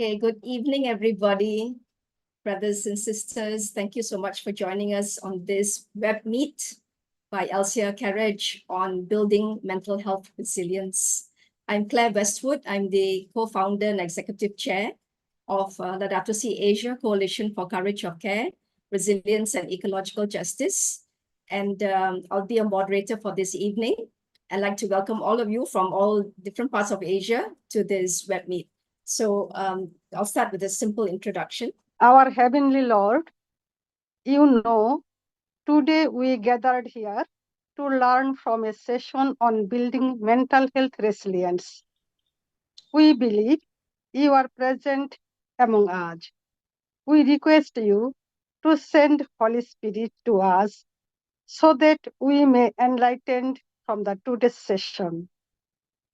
Okay, good evening, everybody, brothers and sisters. Thank you so much for joining us on this web meet by Elsia Carriage on building mental health resilience. I'm Claire Westwood. I'm the co-founder and executive chair of Laudato Si Asia Coalition for Courage of Care, Resilience and Ecological Justice. And I'll be a moderator for this evening. I'd like to welcome all of you from all different parts of Asia to this web meet. So I'll start with a simple introduction. Our Heavenly Lord, you know, today we gathered here to learn from a session on building mental health resilience. We believe you are present among us. We request you to send Holy Spirit to us so that we may enlighten from the today's session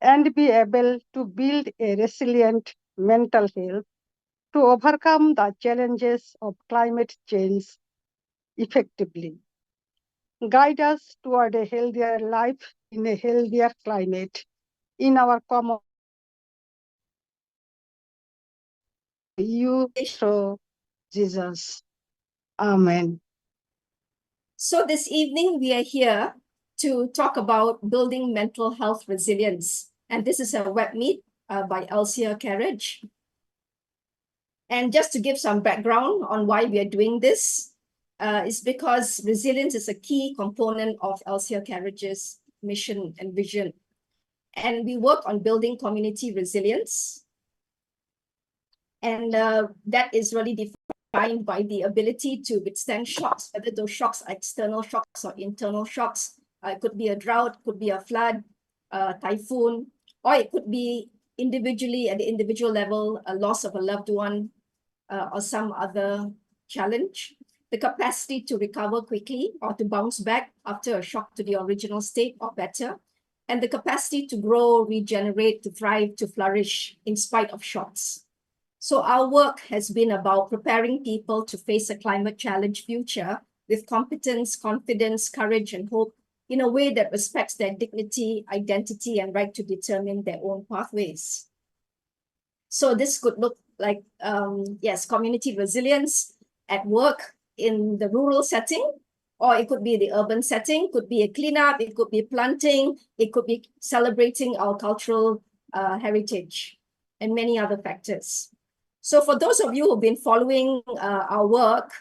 and be able to build a resilient mental health to overcome the challenges of climate change effectively. Guide us toward a healthier life in a healthier climate in our common you through Jesus. Amen. So this evening, we are here to talk about building mental health resilience. And this is a web meet by Elsia Carriage. And just to give some background on why we are doing this, is because resilience is a key component of Elsia Carriage's mission and vision. And we work on building community resilience. And that is really defined by the ability to withstand shocks, whether those shocks are external shocks or internal shocks. It could be a drought, could be a flood, typhoon, or it could be individually at the individual level, a loss of a loved one, or some other challenge. The capacity to recover quickly or to bounce back after a shock to the original state or better, and the capacity to grow, regenerate, to thrive, to flourish in spite of shocks. So our work has been about preparing people to face a climate challenge future with competence, confidence, courage, and hope in a way that respects their dignity, identity, and right to determine their own pathways. So this could look like, yes, community resilience at work in the rural setting, or it could be the urban setting, could be a cleanup, it could be planting, it could be celebrating our cultural heritage, and many other factors. So for those of you who've been following our work,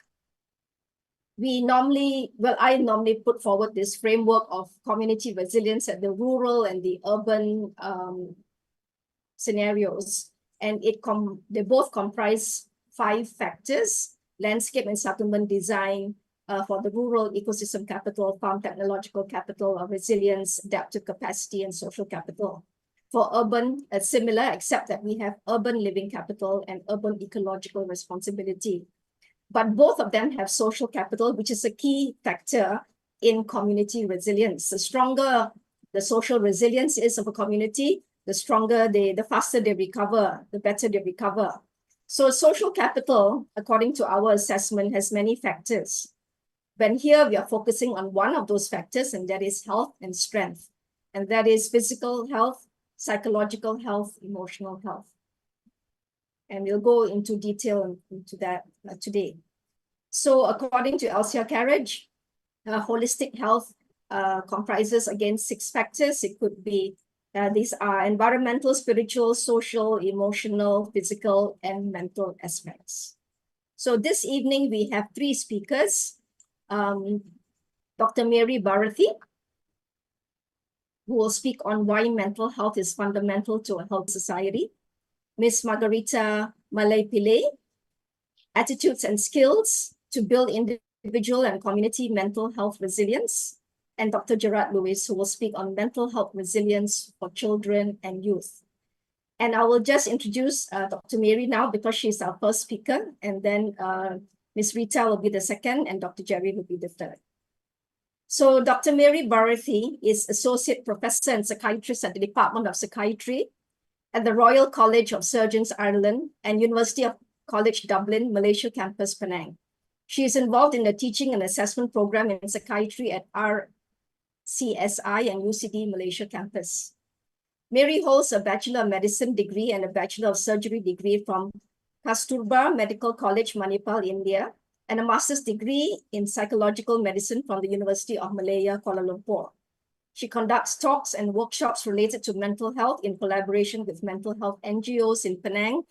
I normally put forward this framework of community resilience at the rural and the urban scenarios. And they both comprise 5 factors: landscape and settlement design for the rural, ecosystem capital, farm technological capital, resilience, adaptive capacity, and social capital. For urban, it's similar, except that we have urban living capital and urban ecological responsibility. But both of them have social capital, which is a key factor in community resilience. The stronger the social resilience is of a community, the faster they recover, the better they recover. So social capital, according to our assessment, has many factors. But here we are focusing on one of those factors, and that is health and strength. And that is physical health, psychological health, emotional health. And we'll go into detail into that today. So according to Elsia Carriage, holistic health comprises, again, 6 factors. It could be, these are environmental, spiritual, social, emotional, physical, and mental aspects. So this evening, we have 3 speakers. Dr. Mary Bharathi, who will speak on why mental health is fundamental to a healthy society. Ms. Margarita Malay Pillay, attitudes and skills to build individual and community mental health resilience. And Dr. Gerard Lewis, who will speak on mental health resilience for children and youth. And I will just introduce Dr. Mary now because she's our first speaker. And then Ms. Rita will be the second and Dr. Jerry will be the third. So Dr. Mary Bharathi is Associate Professor and Psychiatrist at the Department of Psychiatry at the Royal College of Surgeons, Ireland, and University of College Dublin, Malaysia Campus, Penang. She is involved in the teaching and assessment program in psychiatry at RCSI and UCD Malaysia Campus. Mary holds a Bachelor of Medicine degree and a Bachelor of Surgery degree from Kasturba Medical College, Manipal, India, and a master's degree in psychological medicine from the University of Malaya, Kuala Lumpur. She conducts talks and workshops related to mental health in collaboration with mental health NGOs in Penang,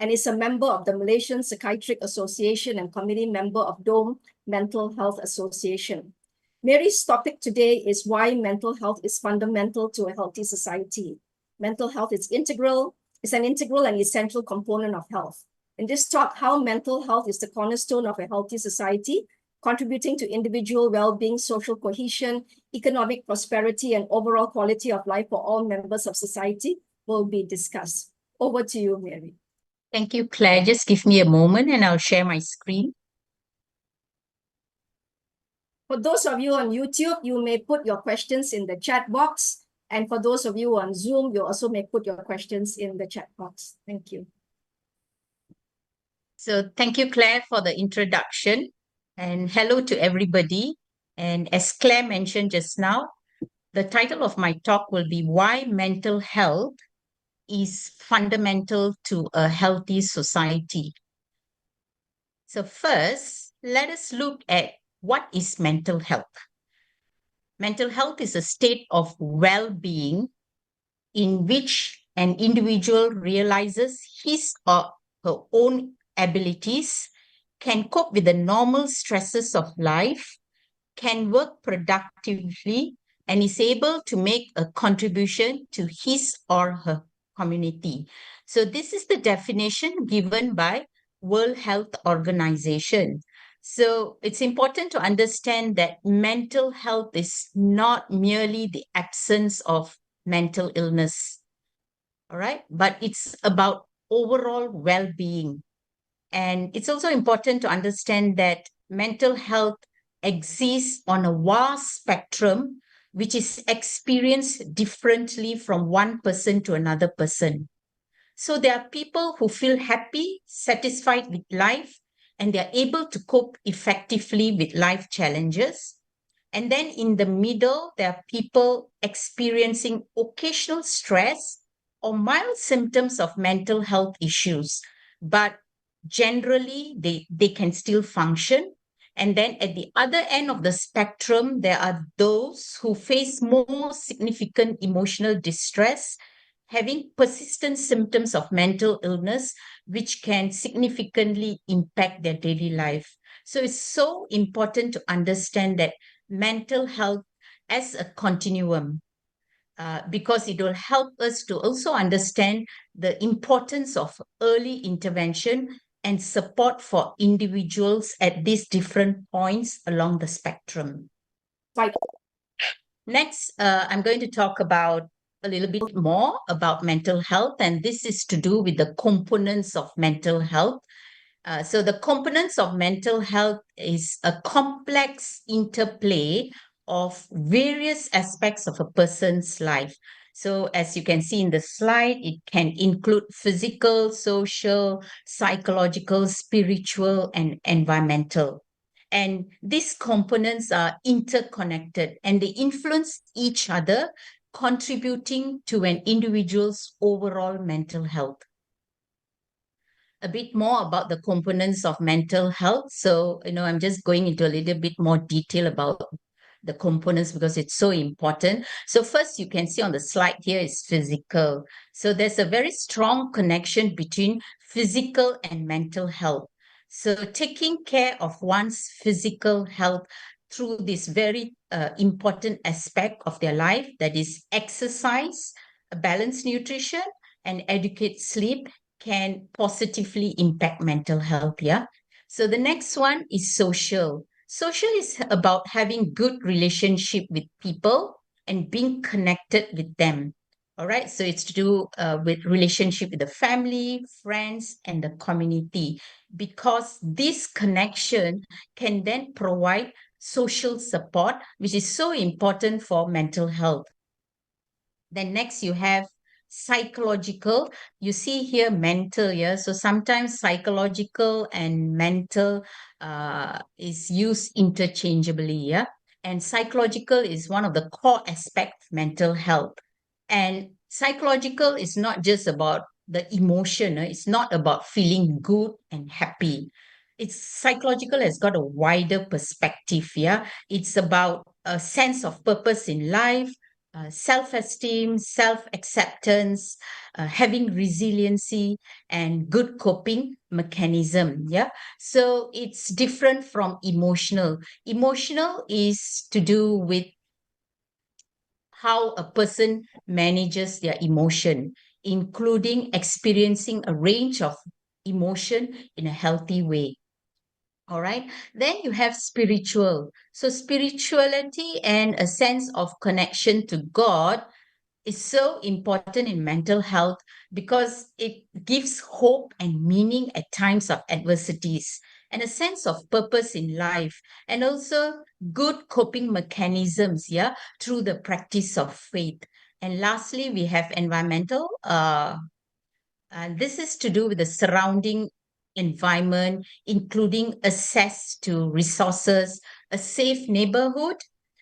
and is a member of the Malaysian Psychiatric Association and committee member of DOME Mental Health Association. Mary's topic today is why mental health is fundamental to a healthy society. Mental health is an integral and essential component of health. In this talk, how mental health is the cornerstone of a healthy society, contributing to individual well-being, social cohesion, economic prosperity, and overall quality of life for all members of society will be discussed. Over to you, Mary. Thank you, Claire. Just give me a moment and I'll share my screen. For those of you on YouTube, you may put your questions in the chat box. And for those of you on Zoom, you also may put your questions in the chat box. Thank you. So thank you, Claire, for the introduction. And hello to everybody. And as Claire mentioned just now, the title of my talk will be Why Mental Health is Fundamental to a Healthy Society. So first, let us look at what is mental health. Mental health is a state of well-being in which an individual realizes his or her own abilities, can cope with the normal stresses of life, can work productively, and is able to make a contribution to his or her community. So this is the definition given by World Health Organization. So it's important to understand that mental health is not merely the absence of mental illness, all right? But it's about overall well-being. And it's also important to understand that mental health exists on a vast spectrum, which is experienced differently from one person to another person. So there are people who feel happy, satisfied with life, and they're able to cope effectively with life challenges. And then in the middle, there are people experiencing occasional stress or mild symptoms of mental health issues, but generally they can still function. And then at the other end of the spectrum, there are those who face more significant emotional distress, having persistent symptoms of mental illness, which can significantly impact their daily life. So it's so important to understand that mental health as a continuum, because it will help us to also understand the importance of early intervention and support for individuals at these different points along the spectrum. Right. Next, I'm going to talk about a little bit more about mental health, and this is to do with the components of mental health. So the components of mental health is a complex interplay of various aspects of a person's life. So as you can see in the slide, it can include physical, social, psychological, spiritual, and environmental. And these components are interconnected and they influence each other, contributing to an individual's overall mental health. A bit more about the components of mental health. So, I'm just going into a little bit more detail about the components because it's so important. So first, you can see on the slide here is physical. So there's a very strong connection between physical and mental health. So taking care of one's physical health through this very important aspect of their life, that is exercise, balanced nutrition, and adequate sleep, can positively impact mental health. Yeah. So the next one is social. Social is about having good relationship with people and being connected with them. All right. So it's to do with relationship with the family, friends, and the community, because this connection can then provide social support, which is so important for mental health. Then next you have psychological. You see here mental, yeah. So sometimes psychological and mental is used interchangeably, yeah. And psychological is one of the core aspects of mental health. And psychological is not just about the emotion. It's not about feeling good and happy. It's psychological has got a wider perspective. Yeah. It's about a sense of purpose in life, self-esteem, self-acceptance, having resiliency and good coping mechanism. Yeah. So it's different from emotional. Emotional is to do with how a person manages their emotion, including experiencing a range of emotion in a healthy way. All right. Then you have spiritual. So, spirituality and a sense of connection to God is so important in mental health because it gives hope and meaning at times of adversities and a sense of purpose in life and also good coping mechanisms, yeah, through the practice of faith. And lastly, we have environmental. And this is to do with the surrounding environment, including access to resources, a safe neighborhood,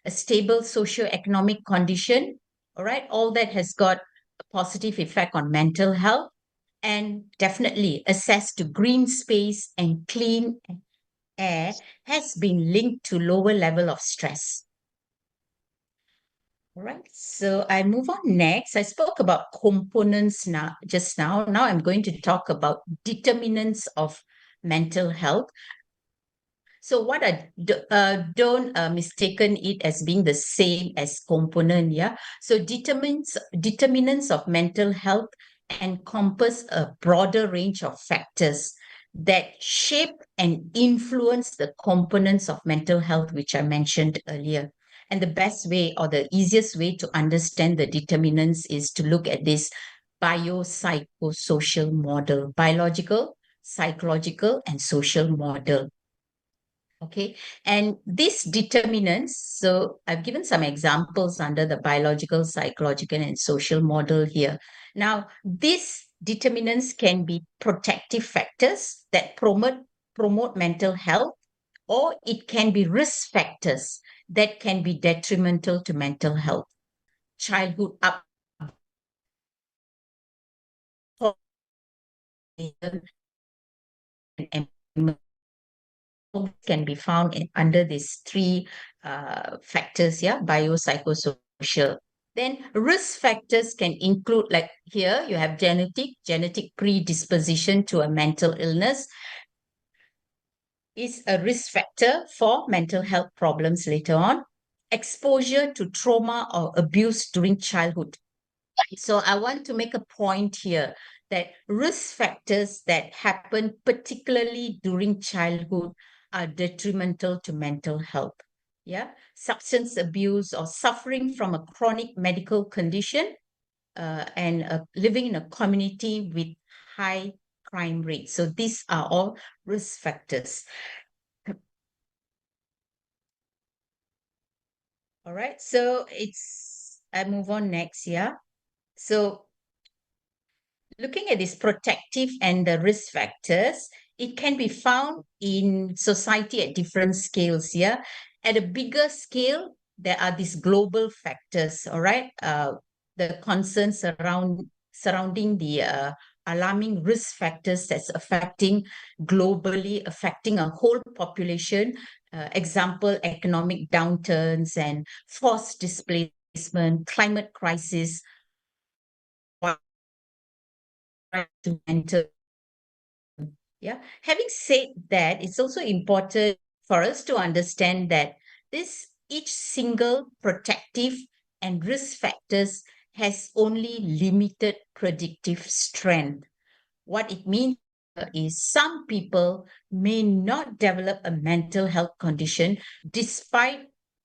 a stable socio-economic condition. All right, all that has got a positive effect on mental health. And definitely, access to green space and clean air has been linked to lower level of stress. All right, so I move on next. I spoke about components now just now. Now I'm going to talk about determinants of mental health. So what I don't mistaken it as being the same as component, yeah. So determinants of mental health encompass a broader range of factors that shape and influence the components of mental health, which I mentioned earlier. And the best way or the easiest way to understand the determinants is to look at this biopsychosocial model, biological, psychological, and social model. Okay, and these determinants, so I've given some examples under the biological, psychological, and social model here. Now, these determinants can be protective factors that promote mental health, or it can be risk factors that can be detrimental to mental health. Childhood up and can be found under these three factors, yeah, biopsychosocial. Then risk factors can include, like here, you have genetic predisposition to a mental illness is a risk factor for mental health problems later on. Exposure to trauma or abuse during childhood. So I want to make a point here that risk factors that happen particularly during childhood are detrimental to mental health. Yeah, substance abuse or suffering from a chronic medical condition and living in a community with high crime rates. So these are all risk factors. All right, so I move on next, yeah. So looking at these protective and the risk factors, it can be found in society at different scales. Yeah, at a bigger scale, there are these global factors. All right, the concerns surrounding the alarming risk factors that's affecting a whole population. Example, economic downturns and forced displacement, climate crisis, to mental. Yeah. Having said that, it's also important for us to understand that each single protective and risk factors has only limited predictive strength. What it means is some people may not develop a mental health condition despite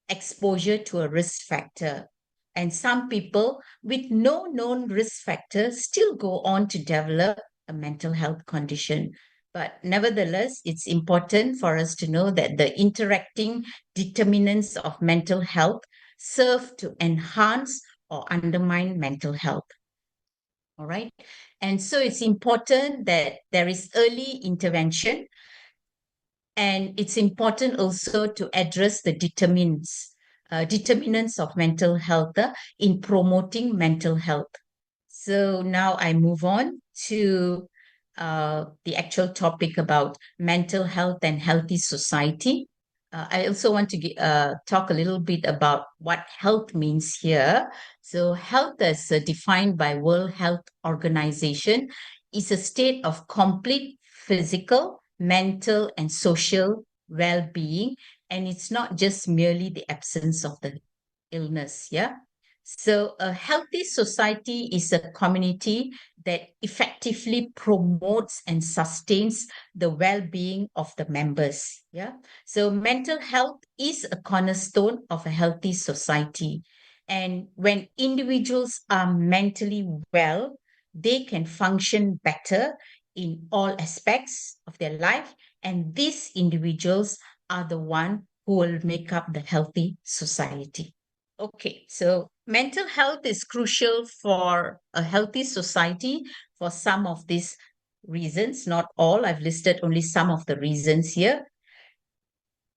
exposure to a risk factor. And some people with no known risk factor still go on to develop a mental health condition. But nevertheless, it's important for us to know that the interacting determinants of mental health serve to enhance or undermine mental health. All right. And so it's important that there is early intervention. And it's important also to address the determinants of mental health in promoting mental health. So now I move on to the actual topic about mental health and healthy society, I also want to talk a little bit about what health means here. So health as defined by World Health Organization is a state of complete physical, mental, and social well-being. And it's not just merely the absence of the illness. Yeah. So a healthy society is a community that effectively promotes and sustains the well-being of the members. Yeah. So mental health is a cornerstone of a healthy society. And when individuals are mentally well, they can function better in all aspects of their life. And these individuals are the one who will make up the healthy society. Okay, so mental health is crucial for a healthy society for some of these reasons, not all. I've listed only some of the reasons here.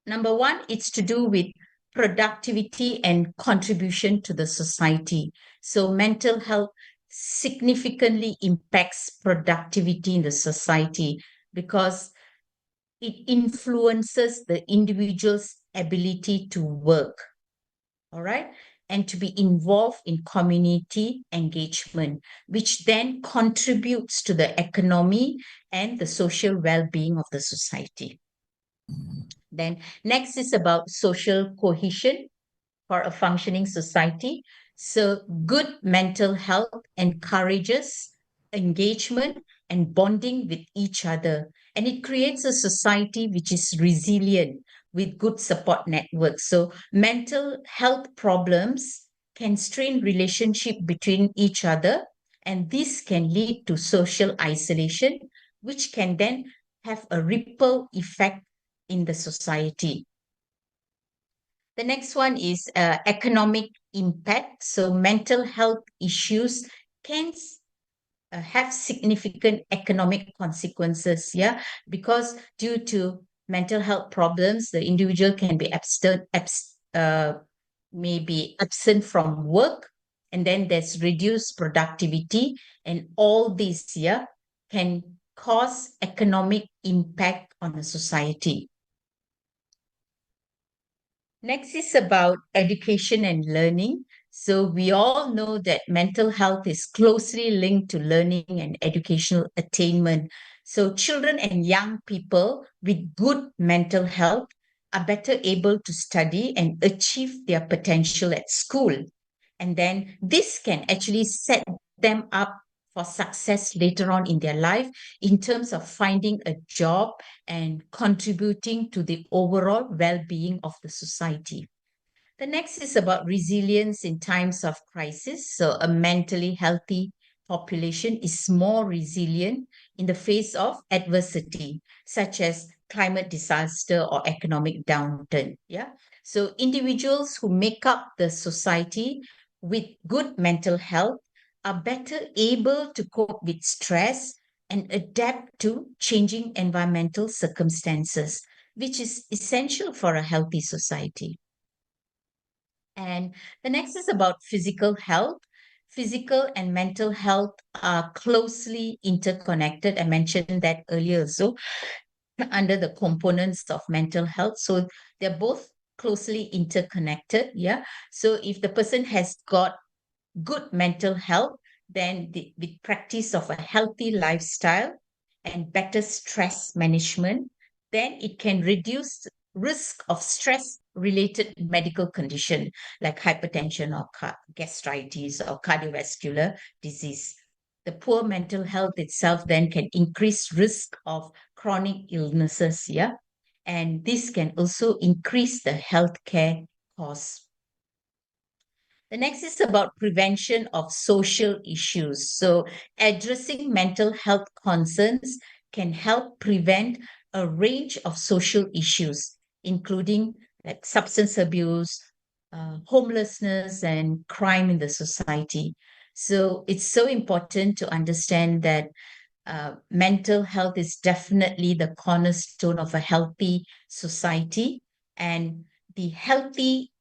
Number one, it's to do with productivity and contribution to the society. So mental health significantly impacts productivity in the society because it influences the individual's ability to work. All right, and to be involved in community engagement, which then contributes to the economy and the social well-being of the society. Then next is about social cohesion for a functioning society. So good mental health encourages engagement and bonding with each other. And it creates a society which is resilient with good support networks. So mental health problems can strain relationship between each other, and this can lead to social isolation, which can then have a ripple effect in the society. The next one is economic impact. So mental health issues can have significant economic consequences, yeah, because due to mental health problems, the individual can be maybe absent from work, and then there's reduced productivity, and all these, yeah, can cause economic impact on the society. Next is about education and learning. So we all know that mental health is closely linked to learning and educational attainment. So children and young people with good mental health are better able to study and achieve their potential at school. And then this can actually set them up for success later on in their life in terms of finding a job and contributing to the overall well-being of the society. The next is about resilience in times of crisis. So a mentally healthy population is more resilient in the face of adversity, such as climate disaster or economic downturn. Yeah. So individuals who make up the society with good mental health are better able to cope with stress and adapt to changing environmental circumstances, which is essential for a healthy society. And the next is about physical health. Physical and mental health are closely interconnected. I mentioned that earlier also under the components of mental health. So they're both closely interconnected. Yeah. So if the person has got good mental health, then with practice of a healthy lifestyle and better stress management, then it can reduce risk of stress related medical condition like hypertension or gastritis or cardiovascular disease. The poor mental health itself then can increase risk of chronic illnesses, yeah, and this can also increase the healthcare costs. The next is about prevention of social issues. So, addressing mental health concerns can help prevent a range of social issues, including like substance abuse, homelessness, and crime in the society. So, it's so important to understand that mental health is definitely the cornerstone of a healthy society, and the healthy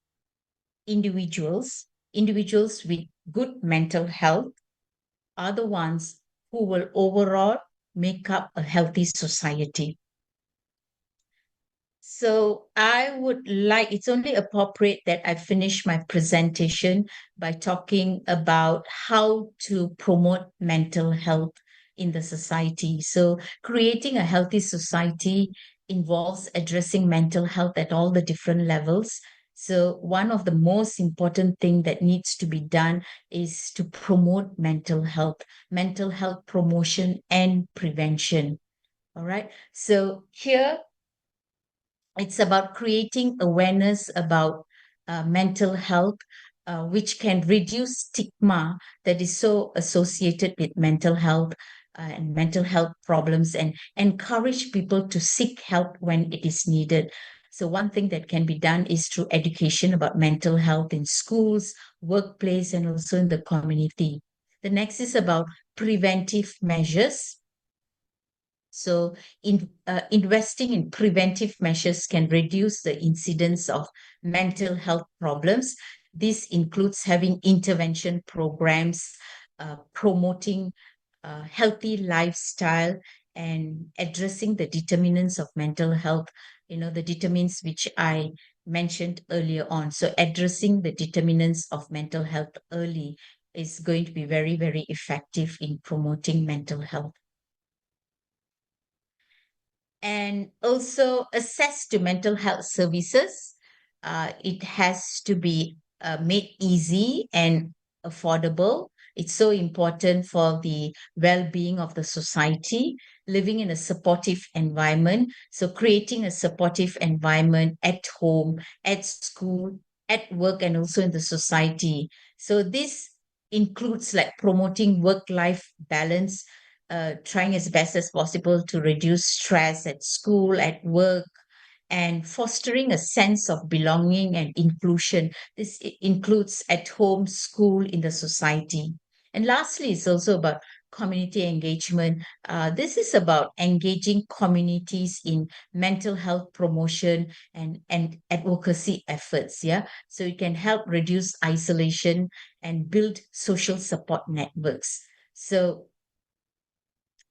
individuals with good mental health are the ones who will overall make up a healthy society. So I would like, it's only appropriate that I finish my presentation by talking about how to promote mental health in the society. So creating a healthy society involves addressing mental health at all the different levels. So one of the most important thing that needs to be done is to promote mental health promotion and prevention. All right. So here it's about creating awareness about mental health, which can reduce stigma that is so associated with mental health and mental health problems, and encourage people to seek help when it is needed. So one thing that can be done is through education about mental health in schools, workplace, and also in the community. The next is about preventive measures. So investing in preventive measures can reduce the incidence of mental health problems. This includes having intervention programs, promoting healthy lifestyle, and addressing the determinants of mental health, the determinants which I mentioned earlier on. So addressing the determinants of mental health early is going to be very, very effective in promoting mental health. And also access to mental health services. It has to be made easy and affordable. It's so important for the well-being of the society, living in a supportive environment. So creating a supportive environment at home, at school, at work, and also in the society. So this includes like promoting work-life balance, trying as best as possible to reduce stress at school, at work, and fostering a sense of belonging and inclusion. This includes at home, school, in the society. And lastly, it's also about community engagement. This is about engaging communities in mental health promotion and advocacy efforts. Yeah. So it can help reduce isolation and build social support networks. So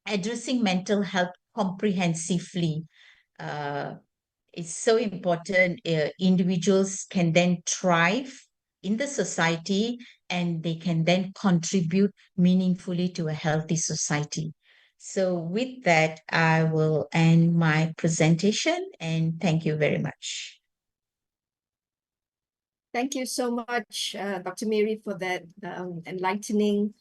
addressing mental health comprehensively uh, is so important. Individuals can then thrive in the society, and they can then contribute meaningfully to a healthy society. So with that, I will end my presentation, and thank you very much. Thank you so much, Dr. Mary, for that enlightening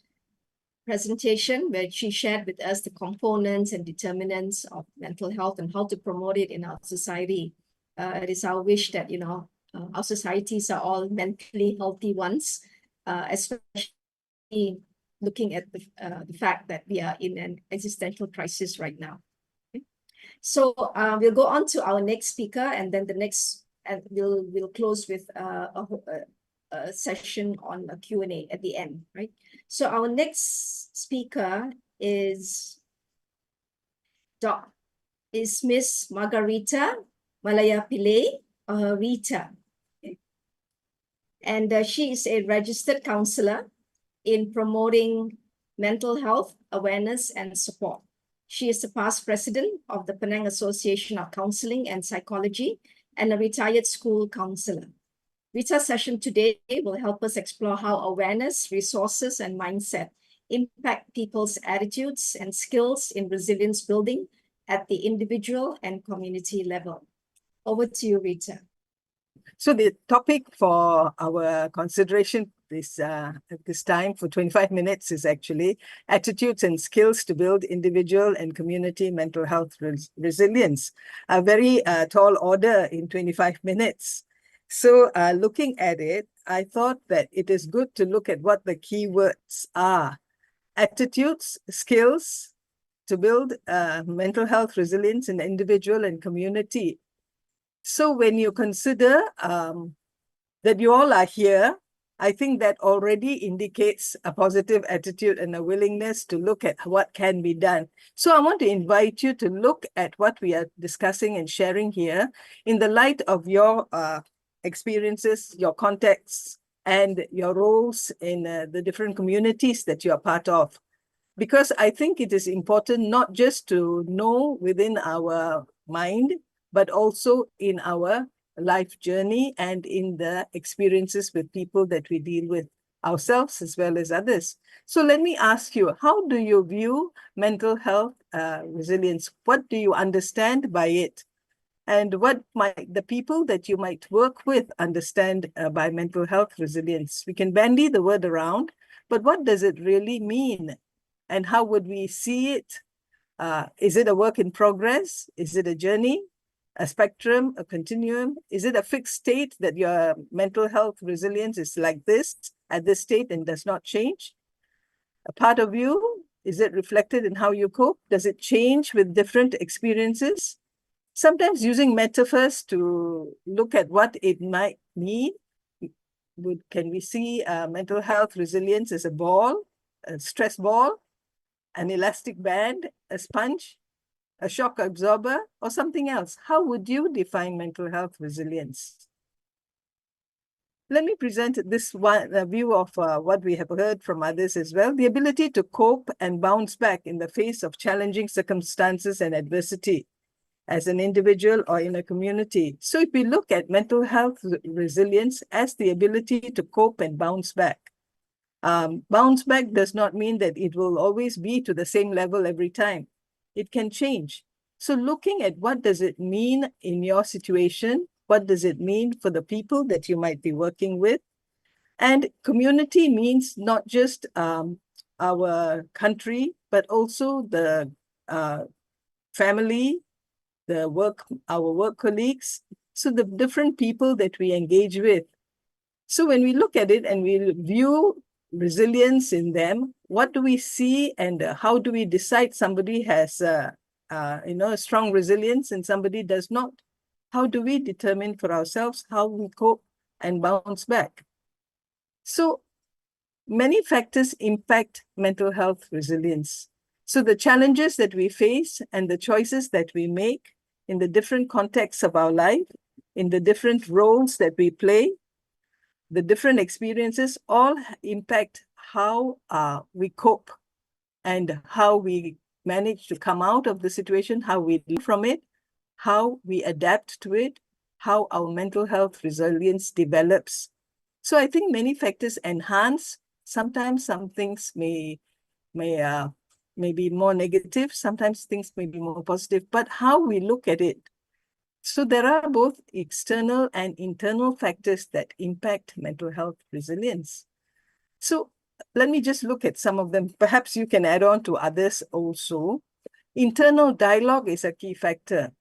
presentation where she shared with us the components and determinants of mental health and how to promote it in our society. It is our wish that, our societies are all mentally healthy ones, especially looking at the fact that we are in an existential crisis right now. Okay. So we'll go on to our next speaker, and then and we'll close with a session on a Q&A at the end, right? So our next speaker is Miss Margarita Malaya Pillay, Rita. Okay. And she is a registered counselor in promoting mental health awareness and support. She is the past president of the Penang Association of Counseling and Psychology and a retired school counselor. Rita's session today will help us explore how awareness, resources, and mindset impact people's attitudes and skills in resilience building at the individual and community level. Over to you, Rita. So the topic for our consideration this time for 25 minutes is actually attitudes and skills to build individual and community mental health resilience. A very tall order in 25 minutes. So looking at it, I thought that it is good to look at what the keywords are. Attitudes, skills to build mental health resilience in individual and community. So when you consider that you all are here, I think that already indicates a positive attitude and a willingness to look at what can be done. So I want to invite you to look at what we are discussing and sharing here in the light of your experiences, your contexts, and your roles in the different communities that you are part of. because I think it is important not just to know within our mind, but also in our life journey and in the experiences with people that we deal with, ourselves as well as others. So let me ask you, how do you view mental health resilience? What do you understand by it? And what might the people that you might work with understand by mental health resilience? We can bandy the word around, but what does it really mean? And how would we see it? Is it a work in progress? Is it a journey, a spectrum, a continuum? Is it a fixed state that your mental health resilience is like this at this state and does not change? A part of you, is it reflected in how you cope? Does it change with different experiences? Sometimes using metaphors to look at what it might mean. Can we see mental health resilience as a ball, a stress ball, an elastic band, a sponge, a shock absorber, or something else? How would you define mental health resilience? Let me present this one view of what we have heard from others as well. The ability to cope and bounce back in the face of challenging circumstances and adversity as an individual or in a community. So if we look at mental health resilience as the ability to cope and bounce back, bounce back does not mean that it will always be to the same level every time. It can change. So looking at what does it mean in your situation, what does it mean for the people that you might be working with? And community means not just our country, but also the family, our work colleagues, so the different people that we engage with. So when we look at it and we view resilience in them, what do we see and how do we decide somebody has a strong resilience and somebody does not? How do we determine for ourselves how we cope and bounce back? So many factors impact mental health resilience. So the challenges that we face and the choices that we make in the different contexts of our life, in the different roles that we play, the different experiences all impact how we cope and how we manage to come out of the situation, how we learn from it, how we adapt to it, how our mental health resilience develops. So I think many factors enhance. Sometimes some things may be more negative, sometimes things may be more positive, but how we look at it. So there are both external and internal factors that impact mental health resilience. So let me just look at some of them. Perhaps you can add on to others also. Internal dialogue is a key factor.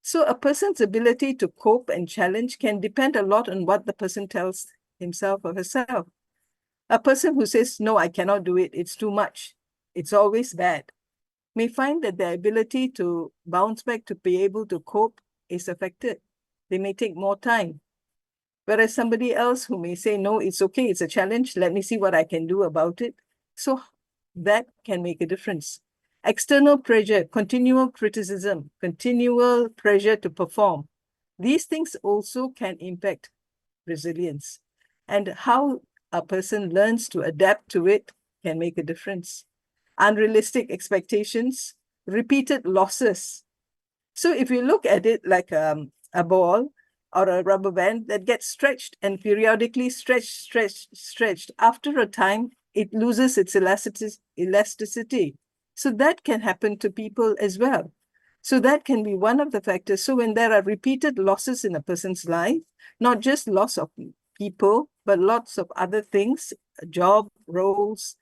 So a person's ability to cope and challenge can depend a lot on what the person tells himself or herself. A person who says, no, I cannot do it, it's too much, it's always bad, may find that their ability to bounce back, to be able to cope, is affected. They may take more time. Whereas somebody else who may say, no, it's okay, it's a challenge, let me see what I can do about it. So that can make a difference. External pressure, continual criticism, continual pressure to perform. These things also can impact resilience. And how a person learns to adapt to it can make a difference. Unrealistic expectations, repeated losses. So if you look at it like a ball or a rubber band that gets stretched and periodically stretched, after a time, it loses its elasticity. So that can happen to people as well. So that can be one of the factors. So when there are repeated losses in a person's life, not just loss of people, but lots of other things, job, roles,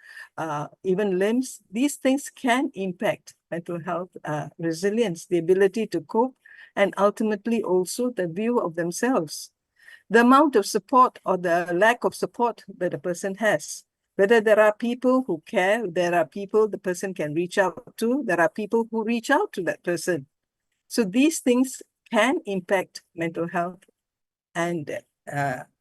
even limbs, these things can impact mental health resilience, the ability to cope, and ultimately also the view of themselves. The amount of support or the lack of support that a person has, whether there are people who care, there are people the person can reach out to, there are people who reach out to that person. So these things can impact mental health and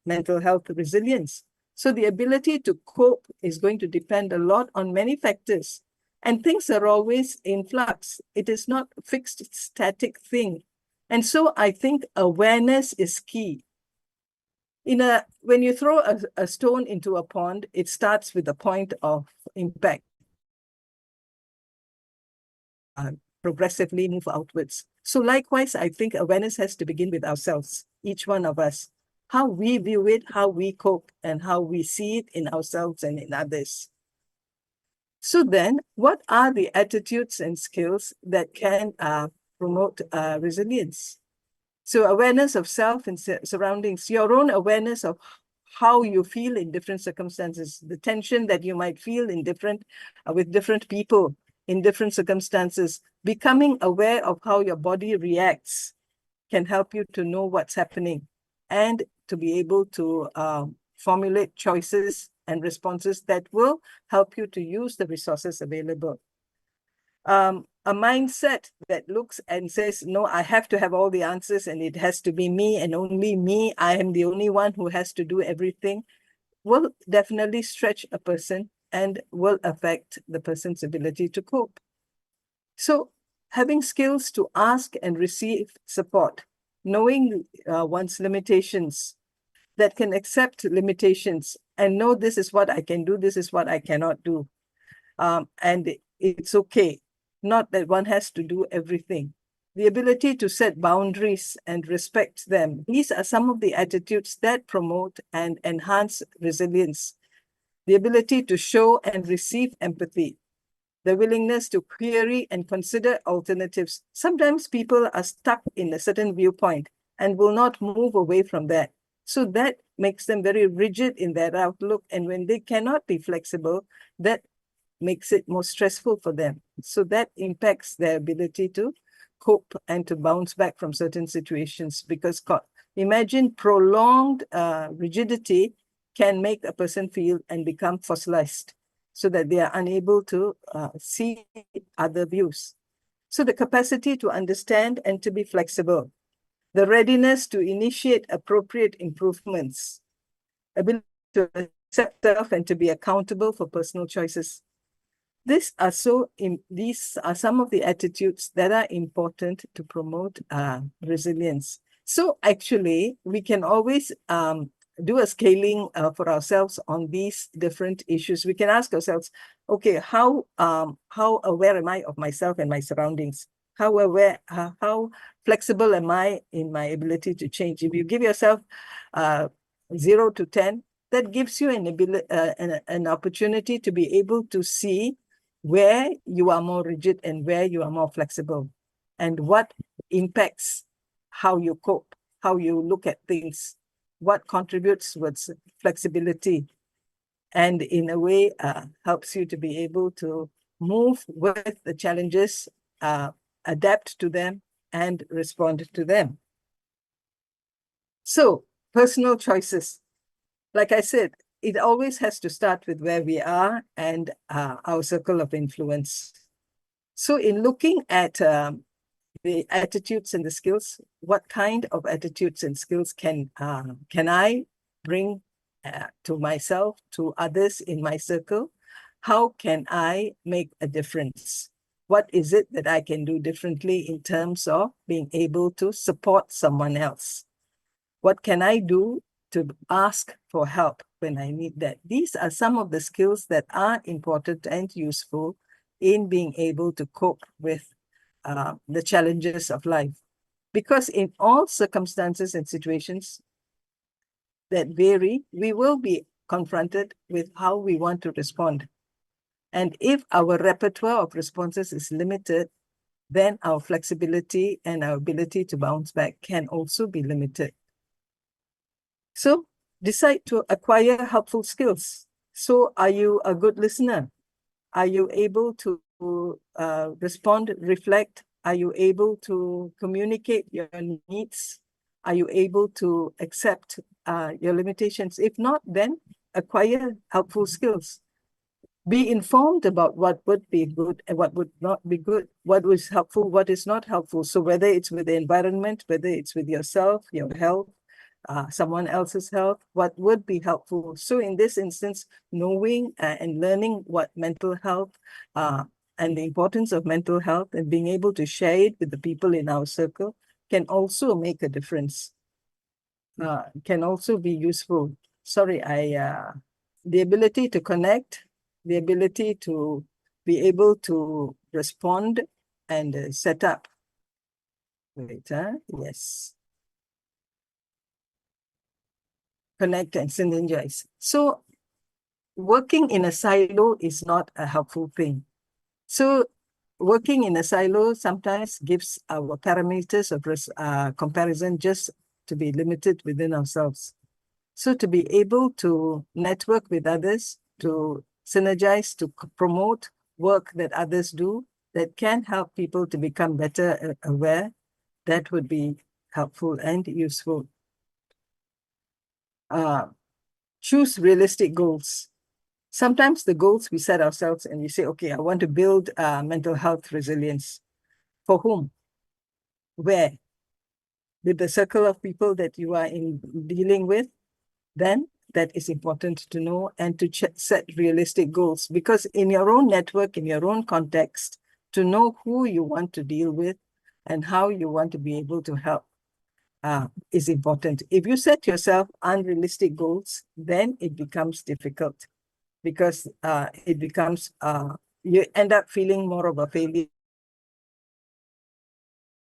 mental health resilience. So the ability to cope is going to depend a lot on many factors. And things are always in flux. It is not a fixed, static thing. And so I think awareness is key. When you throw a stone into a pond, it starts with a point of impact. progressively move outwards. So likewise, I think awareness has to begin with ourselves, each one of us, how we view it, how we cope, and how we see it in ourselves and in others. So then, what are the attitudes and skills that can promote resilience? So awareness of self and surroundings, your own awareness of how you feel in different circumstances, the tension that you might feel in different with different people in different circumstances, becoming aware of how your body reacts can help you to know what's happening and to be able to formulate choices and responses that will help you to use the resources available. A mindset that looks and says, no, I have to have all the answers and it has to be me and only me, I am the only one who has to do everything, will definitely stretch a person and will affect the person's ability to cope. So having skills to ask and receive support, knowing one's limitations, that can accept limitations and know this is what I can do, this is what I cannot do. And it's okay, not that one has to do everything. The ability to set boundaries and respect them. These are some of the attitudes that promote and enhance resilience. The ability to show and receive empathy. The willingness to query and consider alternatives. Sometimes people are stuck in a certain viewpoint and will not move away from that. So that makes them very rigid in their outlook. And when they cannot be flexible, that makes it more stressful for them. So that impacts their ability to cope and to bounce back from certain situations, because imagine prolonged rigidity can make a person feel and become fossilized so that they are unable to see other views. So the capacity to understand and to be flexible, the readiness to initiate appropriate improvements, ability to accept self and to be accountable for personal choices. These are some of the attitudes that are important to promote resilience. So actually, we can always do a scaling for ourselves on these different issues. We can ask ourselves, okay, how aware am I of myself and my surroundings? How flexible am I in my ability to change? If you give yourself 0 to 10, that gives you an opportunity to be able to see where you are more rigid and where you are more flexible, and what impacts how you cope, how you look at things, what contributes towards flexibility, and in a way helps you to be able to move with the challenges, adapt to them, and respond to them. So, personal choices. Like I said, it always has to start with where we are and our circle of influence. So in looking at the attitudes and the skills, what kind of attitudes and skills can I bring to myself, to others in my circle? How can I make a difference? What is it that I can do differently in terms of being able to support someone else? What can I do to ask for help when I need that? These are some of the skills that are important and useful in being able to cope with the challenges of life. Because in all circumstances and situations that vary, we will be confronted with how we want to respond. And if our repertoire of responses is limited, then our flexibility and our ability to bounce back can also be limited. So decide to acquire helpful skills. So are you a good listener? Are you able to respond, reflect? Are you able to communicate your needs? Are you able to accept your limitations? If not, then acquire helpful skills. Be informed about what would be good and what would not be good, what was helpful, what is not helpful. So whether it's with the environment, whether it's with yourself, your health, someone else's health, what would be helpful. So in this instance, knowing and learning what mental health and the importance of mental health and being able to share it with the people in our circle can also make a difference, can also be useful. Sorry, the ability to connect, the ability to be able to respond and set up. Wait, yes. Connect and synergize. So working in a silo is not a helpful thing. So working in a silo sometimes gives our parameters of comparison just to be limited within ourselves. So to be able to network with others, to synergize, to promote work that others do that can help people to become better aware, that would be helpful and useful. Choose realistic goals. Sometimes the goals we set ourselves and we say, okay, I want to build mental health resilience. For whom? Where? With the circle of people that you are dealing with? Then that is important to know and to set realistic goals, because in your own network, in your own context, to know who you want to deal with and how you want to be able to help is important. If you set yourself unrealistic goals, then it becomes difficult, because it becomes, you end up feeling more of a failure.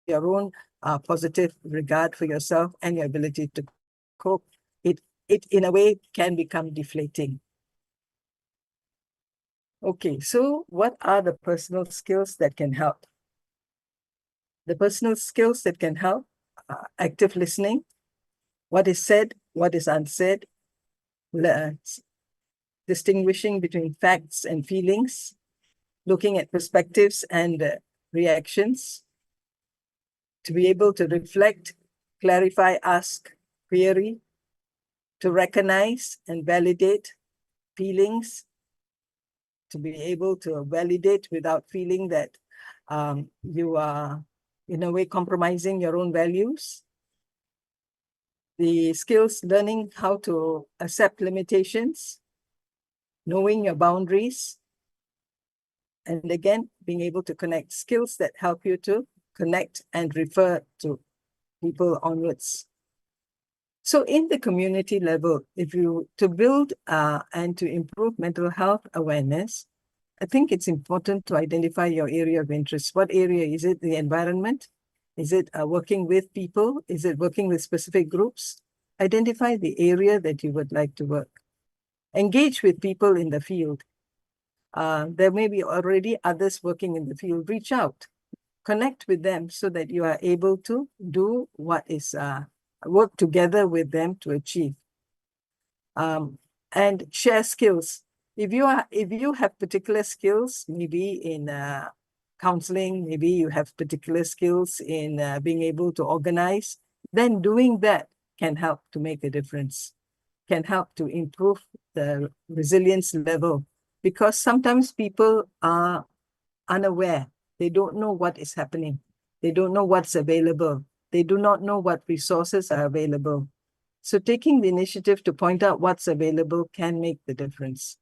Your own positive regard for yourself and your ability to cope, it in a way can become deflating. Okay, so what are the personal skills that can help? The personal skills that can help: active listening, what is said, what is unsaid, distinguishing between facts and feelings, looking at perspectives and reactions, to be able to reflect, clarify, ask, query, to recognize and validate feelings, to be able to validate without feeling that you are in a way compromising your own values. The skills: learning how to accept limitations, knowing your boundaries, and again, being able to connect. Skills that help you to connect and refer to people onwards. So in the community level, to build and to improve mental health awareness, I think it's important to identify your area of interest. What area is it? The environment? Is it working with people? Is it working with specific groups? Identify the area that you would like to work. Engage with people in the field. There may be already others working in the field. Reach out, connect with them so that you are able to do what is work together with them to achieve. And share skills. If you have particular skills, maybe in counseling, maybe you have particular skills in being able to organize, then doing that can help to make a difference, can help to improve the resilience level, because sometimes people are unaware. They don't know what is happening. They don't know what's available. They do not know what resources are available. So taking the initiative to point out what's available can make the difference.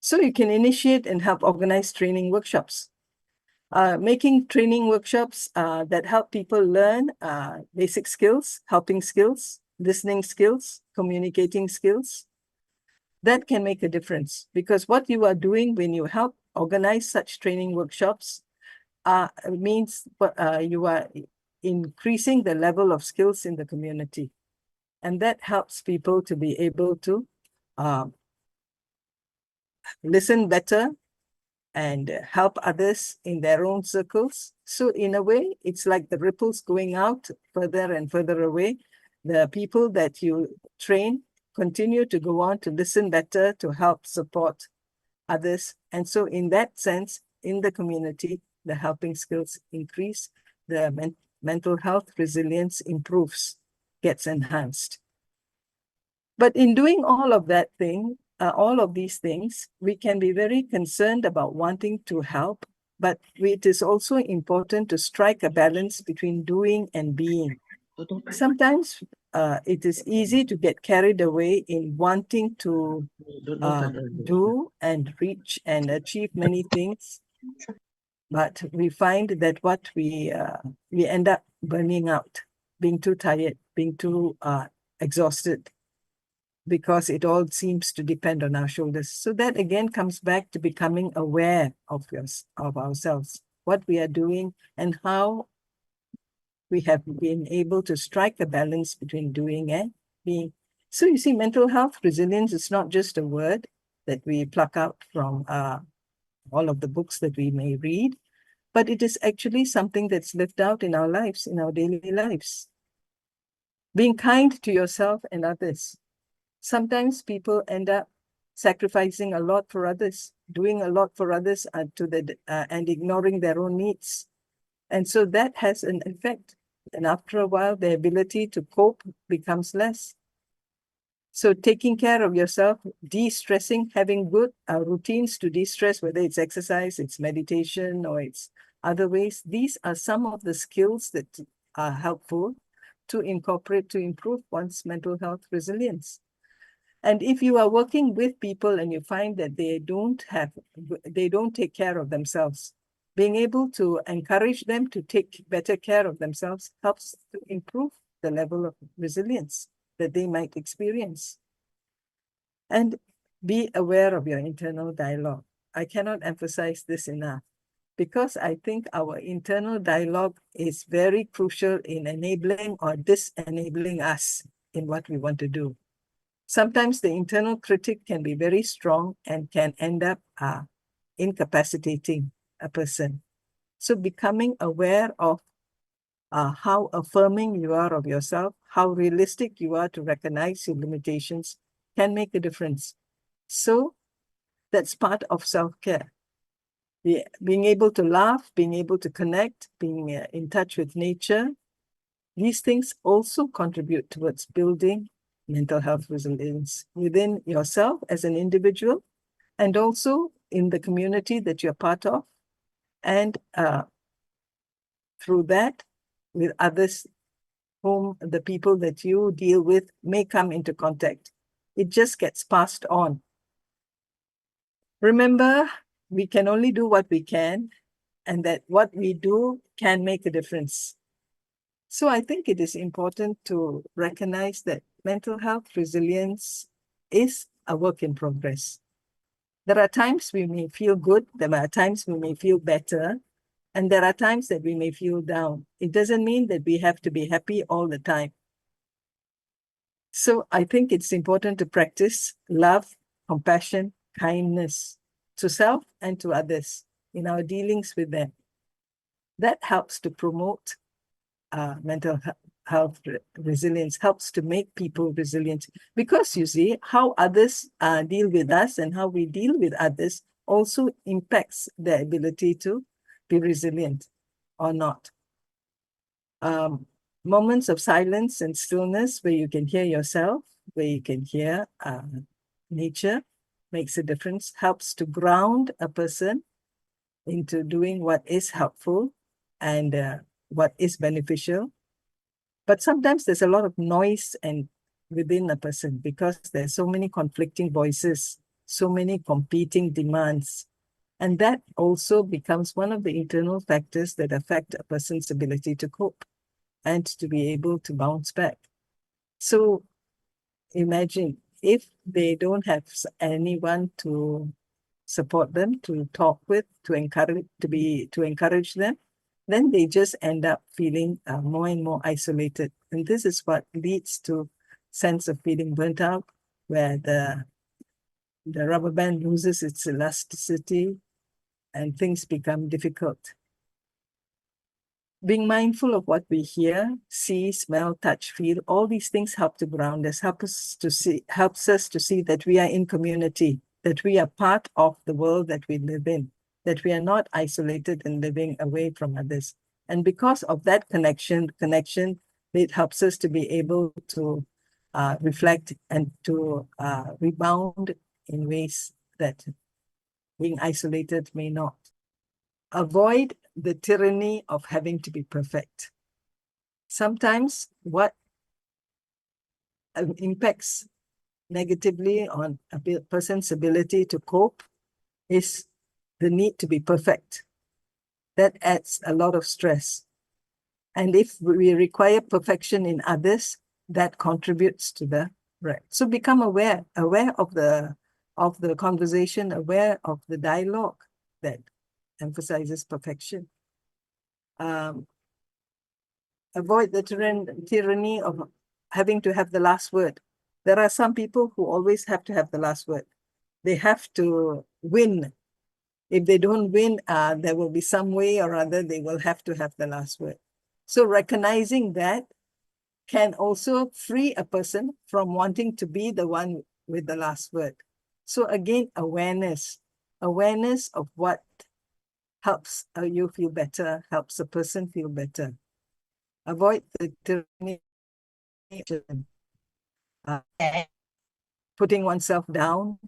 So you can initiate and help organize training workshops. Making training workshops that help people learn basic skills, helping skills, listening skills, communicating skills. That can make a difference, because what you are doing when you help organize such training workshops means you are increasing the level of skills in the community. And that helps people to be able to listen better and help others in their own circles. So in a way, it's like the ripples going out further and further away. The people that you train continue to go on to listen better, to help support others. And so in that sense, in the community, the helping skills increase, the mental health resilience improves, gets enhanced. But in doing all of these things, we can be very concerned about wanting to help, but it is also important to strike a balance between doing and being. Sometimes it is easy to get carried away in wanting to do and reach and achieve many things, but we find that what we end up burning out, being too tired, being too exhausted, because it all seems to depend on our shoulders. So that again comes back to becoming aware of ourselves. what we are doing, and how we have been able to strike a balance between doing and being. So you see, mental health resilience is not just a word that we pluck out from all of the books that we may read, but it is actually something that's lived out in our lives, in our daily lives. Being kind to yourself and others. Sometimes people end up sacrificing a lot for others, doing a lot for others and ignoring their own needs. And so that has an effect. And after a while, the ability to cope becomes less. So taking care of yourself, de-stressing, having good routines to de-stress, whether it's exercise, it's meditation, or it's other ways, these are some of the skills that are helpful to incorporate to improve one's mental health resilience. And if you are working with people and you find that they don't take care of themselves, being able to encourage them to take better care of themselves helps to improve the level of resilience that they might experience. And be aware of your internal dialogue. I cannot emphasize this enough, because I think our internal dialogue is very crucial in enabling or disenabling us in what we want to do. Sometimes the internal critic can be very strong and can end up incapacitating a person. So becoming aware of how affirming you are of yourself, how realistic you are to recognize your limitations can make a difference. So that's part of self-care. Being able to laugh, being able to connect, being in touch with nature, these things also contribute towards building mental health resilience within yourself as an individual, and also in the community that you're part of, and through that, with others whom the people that you deal with may come into contact. It just gets passed on. Remember, we can only do what we can, and that what we do can make a difference. So I think it is important to recognize that mental health resilience is a work in progress. There are times we may feel good, there are times we may feel better, and there are times that we may feel down. It doesn't mean that we have to be happy all the time. So I think it's important to practice love, compassion, kindness to self and to others in our dealings with them. That helps to promote mental health resilience, helps to make people resilient. Because you see, how others deal with us and how we deal with others also impacts their ability to be resilient or not. Moments of silence and stillness where you can hear yourself, where you can hear nature makes a difference, helps to ground a person into doing what is helpful and what is beneficial. But sometimes there's a lot of noise within a person because there's so many conflicting voices, so many competing demands. And that also becomes one of the internal factors that affect a person's ability to cope and to be able to bounce back. So imagine if they don't have anyone to support them, to talk with, to encourage them, then they just end up feeling more and more isolated. And this is what leads to sense of feeling burnt out, where the rubber band loses its elasticity and things become difficult. Being mindful of what we hear, see, smell, touch, feel, all these things help to ground us, helps us to see that we are in community, that we are part of the world that we live in, that we are not isolated and living away from others. And because of that connection, it helps us to be able to reflect and to rebound in ways that being isolated may not. Avoid the tyranny of having to be perfect. Sometimes what impacts negatively on a person's ability to cope is the need to be perfect. That adds a lot of stress. And if we require perfection in others, that contributes to the right. So become aware of the conversation, aware of the dialogue that emphasizes perfection. avoid the tyranny of having to have the last word. There are some people who always have to have the last word. They have to win. If they don't win, there will be some way or other they will have to have the last word. So recognizing that can also free a person from wanting to be the one with the last word. So again, awareness of what helps you feel better, helps a person feel better. Avoid the tyranny, putting oneself down,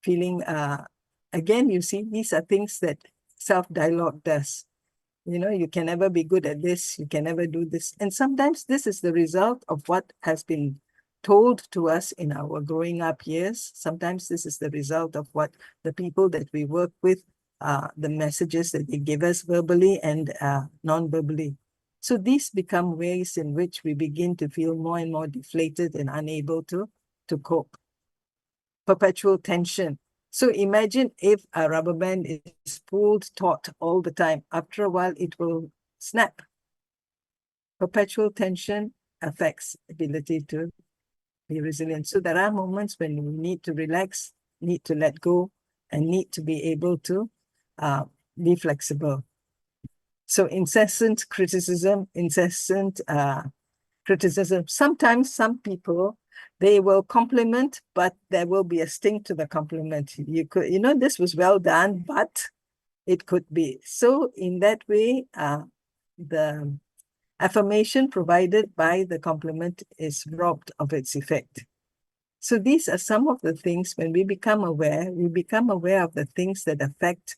feeling, again, you see, these are things that self-dialogue does. You can never be good at this, you can never do this. And sometimes this is the result of what has been told to us in our growing up years. Sometimes this is the result of what the people that we work with, the messages that they give us verbally and non-verbally. So these become ways in which we begin to feel more and more deflated and unable to cope. Perpetual tension. So imagine if a rubber band is pulled taut all the time. After a while, it will snap. Perpetual tension affects ability to be resilient. So there are moments when we need to relax, need to let go, and need to be able to be flexible. So incessant criticism, Sometimes some people, they will compliment, but there will be a sting to the compliment. This was well done, but it could be. So in that way, the affirmation provided by the compliment is robbed of its effect. So these are some of the things when we become aware of the things that affect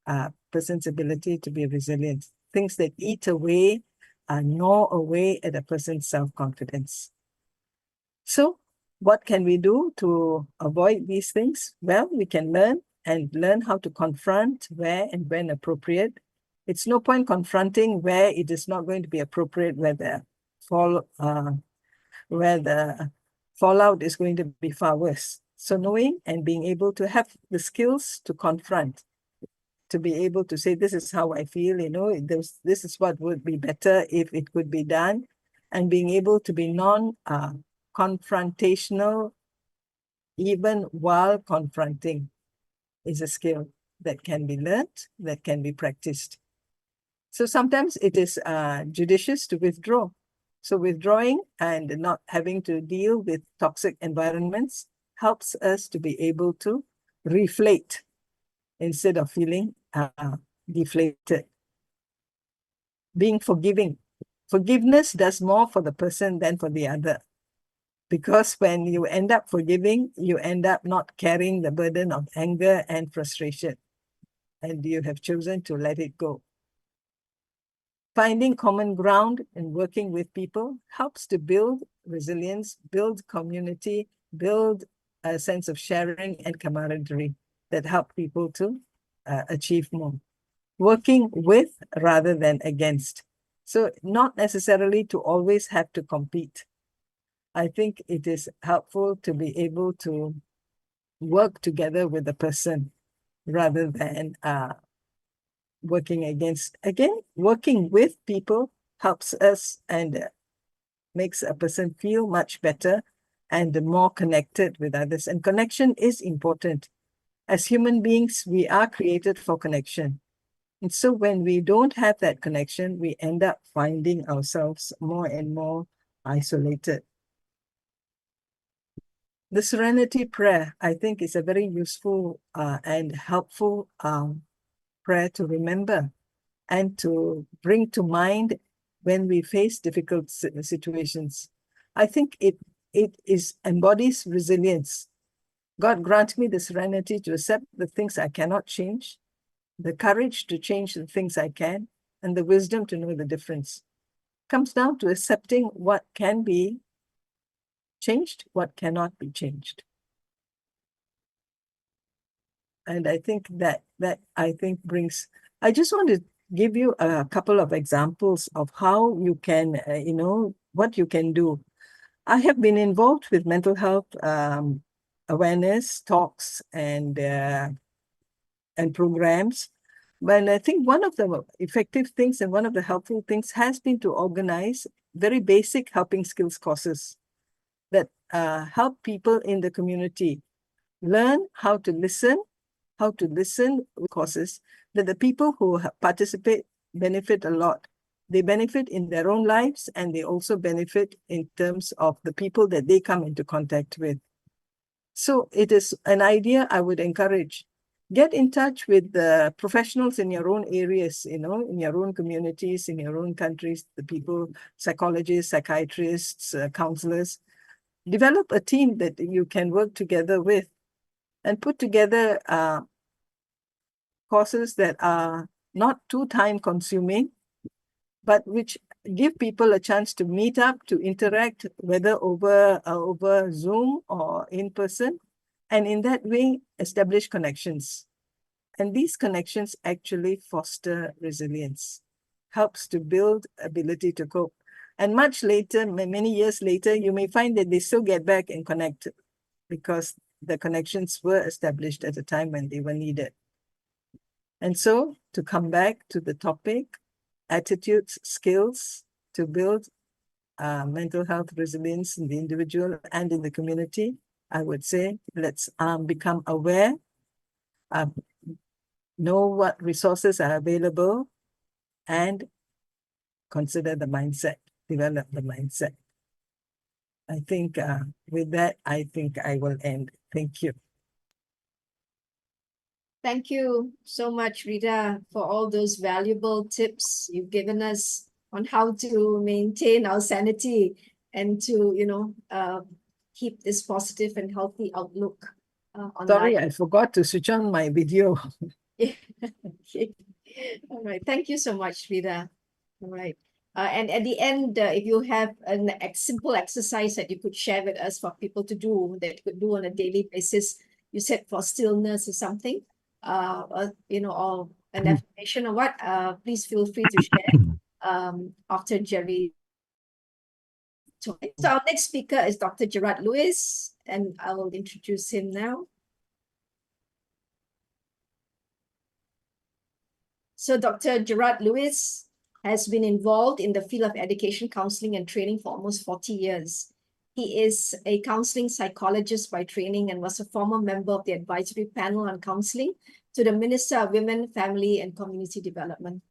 a person's ability to be resilient, things that eat away, gnaw away at a person's self-confidence. So what can we do to avoid these things? Well, we can learn how to confront where and when appropriate. It's no point confronting where it is not going to be appropriate, where the fallout is going to be far worse. So knowing and being able to have the skills to confront, to be able to say, this is how I feel, this is what would be better if it could be done, and being able to be non-confrontational even while confronting is a skill that can be learned, that can be practiced. So sometimes it is judicious to withdraw. So withdrawing and not having to deal with toxic environments helps us to be able to reflate instead of feeling deflated. Being forgiving. Forgiveness does more for the person than for the other. Because when you end up forgiving, you end up not carrying the burden of anger and frustration. And you have chosen to let it go. Finding common ground and working with people helps to build resilience, build community, build a sense of sharing and camaraderie that help people to achieve more. Working with rather than against. So not necessarily to always have to compete. I think it is helpful to be able to work together with the person rather than working against. Again, working with people helps us and makes a person feel much better and more connected with others. And connection is important. As human beings, we are created for connection. And so when we don't have that connection, we end up finding ourselves more and more isolated. The Serenity Prayer, I think, is a very useful and helpful prayer to remember and to bring to mind when we face difficult situations. I think it embodies resilience. God grant me the serenity to accept the things I cannot change, the courage to change the things I can, and the wisdom to know the difference. It comes down to accepting what can be changed, what cannot be changed. And I think that brings, I just want to give you a couple of examples of how you can, what you can do. I have been involved with mental health awareness talks and programs But I think one of the effective things and one of the helpful things has been to organize very basic helping skills courses that help people in the community learn how to listen courses that the people who participate benefit a lot. They benefit in their own lives, and they also benefit in terms of the people that they come into contact with. So it is an idea I would encourage. Get in touch with the professionals in your own areas, in your own communities, in your own countries, the people, psychologists, psychiatrists, counselors. Develop a team that you can work together with and put together courses that are not too time consuming, but which give people a chance to meet up, to interact, whether over Zoom or in person, and in that way establish connections. And these connections actually foster resilience, helps to build ability to cope. And much later, many years later, you may find that they still get back and connect because the connections were established at a time when they were needed. And so, to come back to the topic, attitudes, skills to build mental health resilience in the individual and in the community, I would say let's become aware, know what resources are available, and consider the mindset, develop the mindset. I think with that, I think I will end. Thank you. Thank you so much, Rita, for all those valuable tips you've given us on how to maintain our sanity and to, keep this positive and healthy outlook on Sorry, life. I forgot to switch on my video. Okay. All right. Thank you so much, Rita. All right. And at the end, if you have a simple exercise that you could share with us for people to do, that you could do on a daily basis, you said for stillness or something, or an affirmation or what, please feel free to share after Jerry. So our next speaker is Dr. Gerard Lewis, and I will introduce him now. So Dr. Gerard Lewis has been involved in the field of education, counseling, and training for almost 40 years. He is a counseling psychologist by training and was a former member of the advisory panel on counseling to the Minister of Women, Family, and Community Development.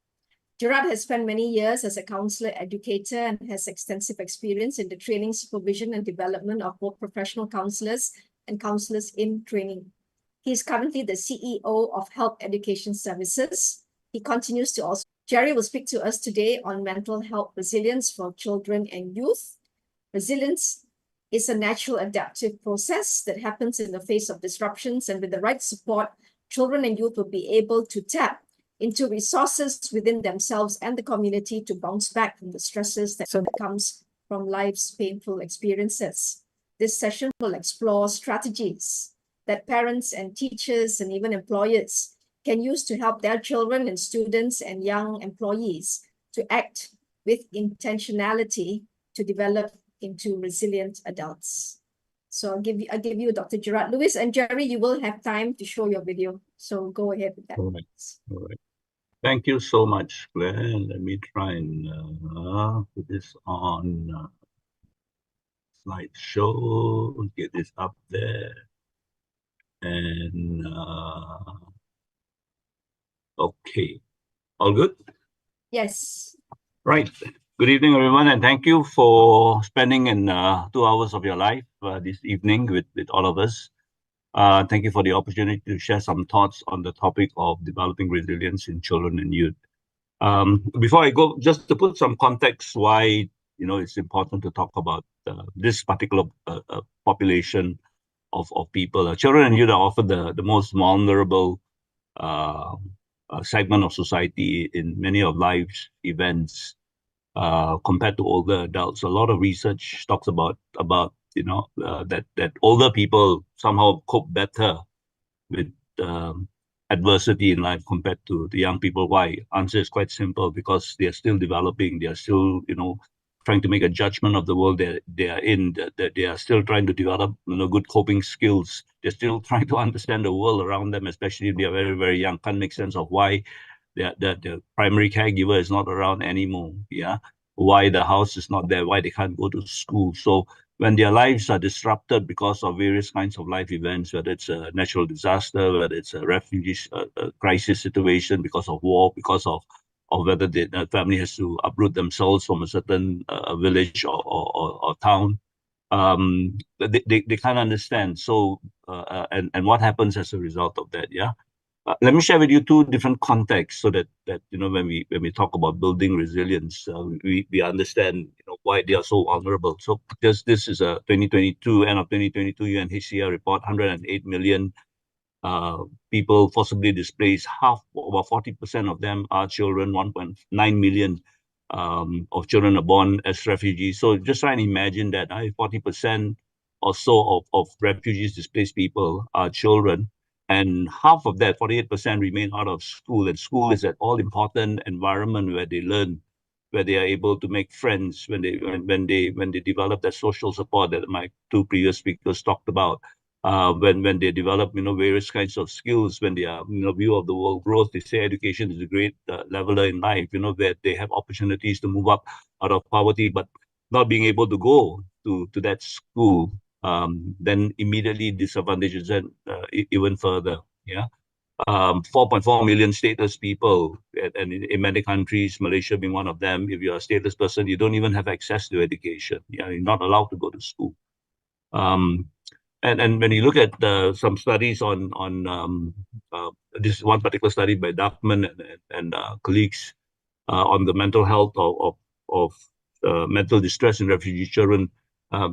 Gerard has spent many years as a counselor, educator, and has extensive experience in the training, supervision, and development of both professional counselors and counselors in training. He is currently the CEO of Help Education Services. He continues to also. Jerry will speak to us today on mental health resilience for children and youth. Resilience is a natural adaptive process that happens in the face of disruptions, and with the right support, children and youth will be able to tap into resources within themselves and the community to bounce back from the stresses that comes from life's painful experiences. This session will explore strategies that parents and teachers and even employers can use to help their children and students and young employees to act with intentionality to develop into resilient adults. So I'll give you Dr. Gerard Lewis, and Jerry, you will have time to show your video. So go ahead with that. All right. Thank you so much, Glenn. Let me try and put this on slideshow, get this up there. And okay, all good? Yes. Right. Good evening, everyone, and thank you for spending 2 hours of your life this evening with all of us. Thank you for the opportunity to share some thoughts on the topic of developing resilience in children and youth. Before I go, just to put some context why it's important to talk about this particular population of people. Children and youth are often the most vulnerable segment of society in many of life's events compared to older adults. A lot of research talks about that older people somehow cope better with adversity in life compared to the young people. Why? Answer is quite simple: because they are still developing. They are still trying to make a judgment of the world they are in. That they are still trying to develop good coping skills. They're still trying to understand the world around them, especially if they are very, very young. Can't make sense of why the primary caregiver is not around anymore. Yeah, why the house is not there, why they can't go to school. So when their lives are disrupted because of various kinds of life events, whether it's a natural disaster, whether it's a refugee crisis situation because of war, because of whether the family has to uproot themselves from a certain village or town, they can't understand. So and what happens as a result of that? Yeah. Let me share with you two different contexts so that when we talk about building resilience, we understand why they are so vulnerable. So just this is a 2022 end of 2022 UNHCR report: 108 million uh, people forcibly displaced. Half, about 40% of them are children. 1.9 million of children are born as refugees. So just try and imagine that 40% or so of refugees, displaced people are children. And half of that, 48%, remain out of school. And school is that all important environment where they learn, where they are able to make friends, when they develop that social support that my two previous speakers talked about, when they develop various kinds of skills, when they are view of the world growth. They say education is a great leveler in life, where they have opportunities to move up out of poverty, but not being able to go to that school, then immediately disadvantages them even further. Yeah. 4.4 million stateless people, and in many countries, Malaysia being one of them. If you're a stateless person, you don't even have access to education. Yeah, you're not allowed to go to school. Um, and when you look at some studies on uh, this one particular study by Duckman and colleagues on the mental health of mental distress in refugee children,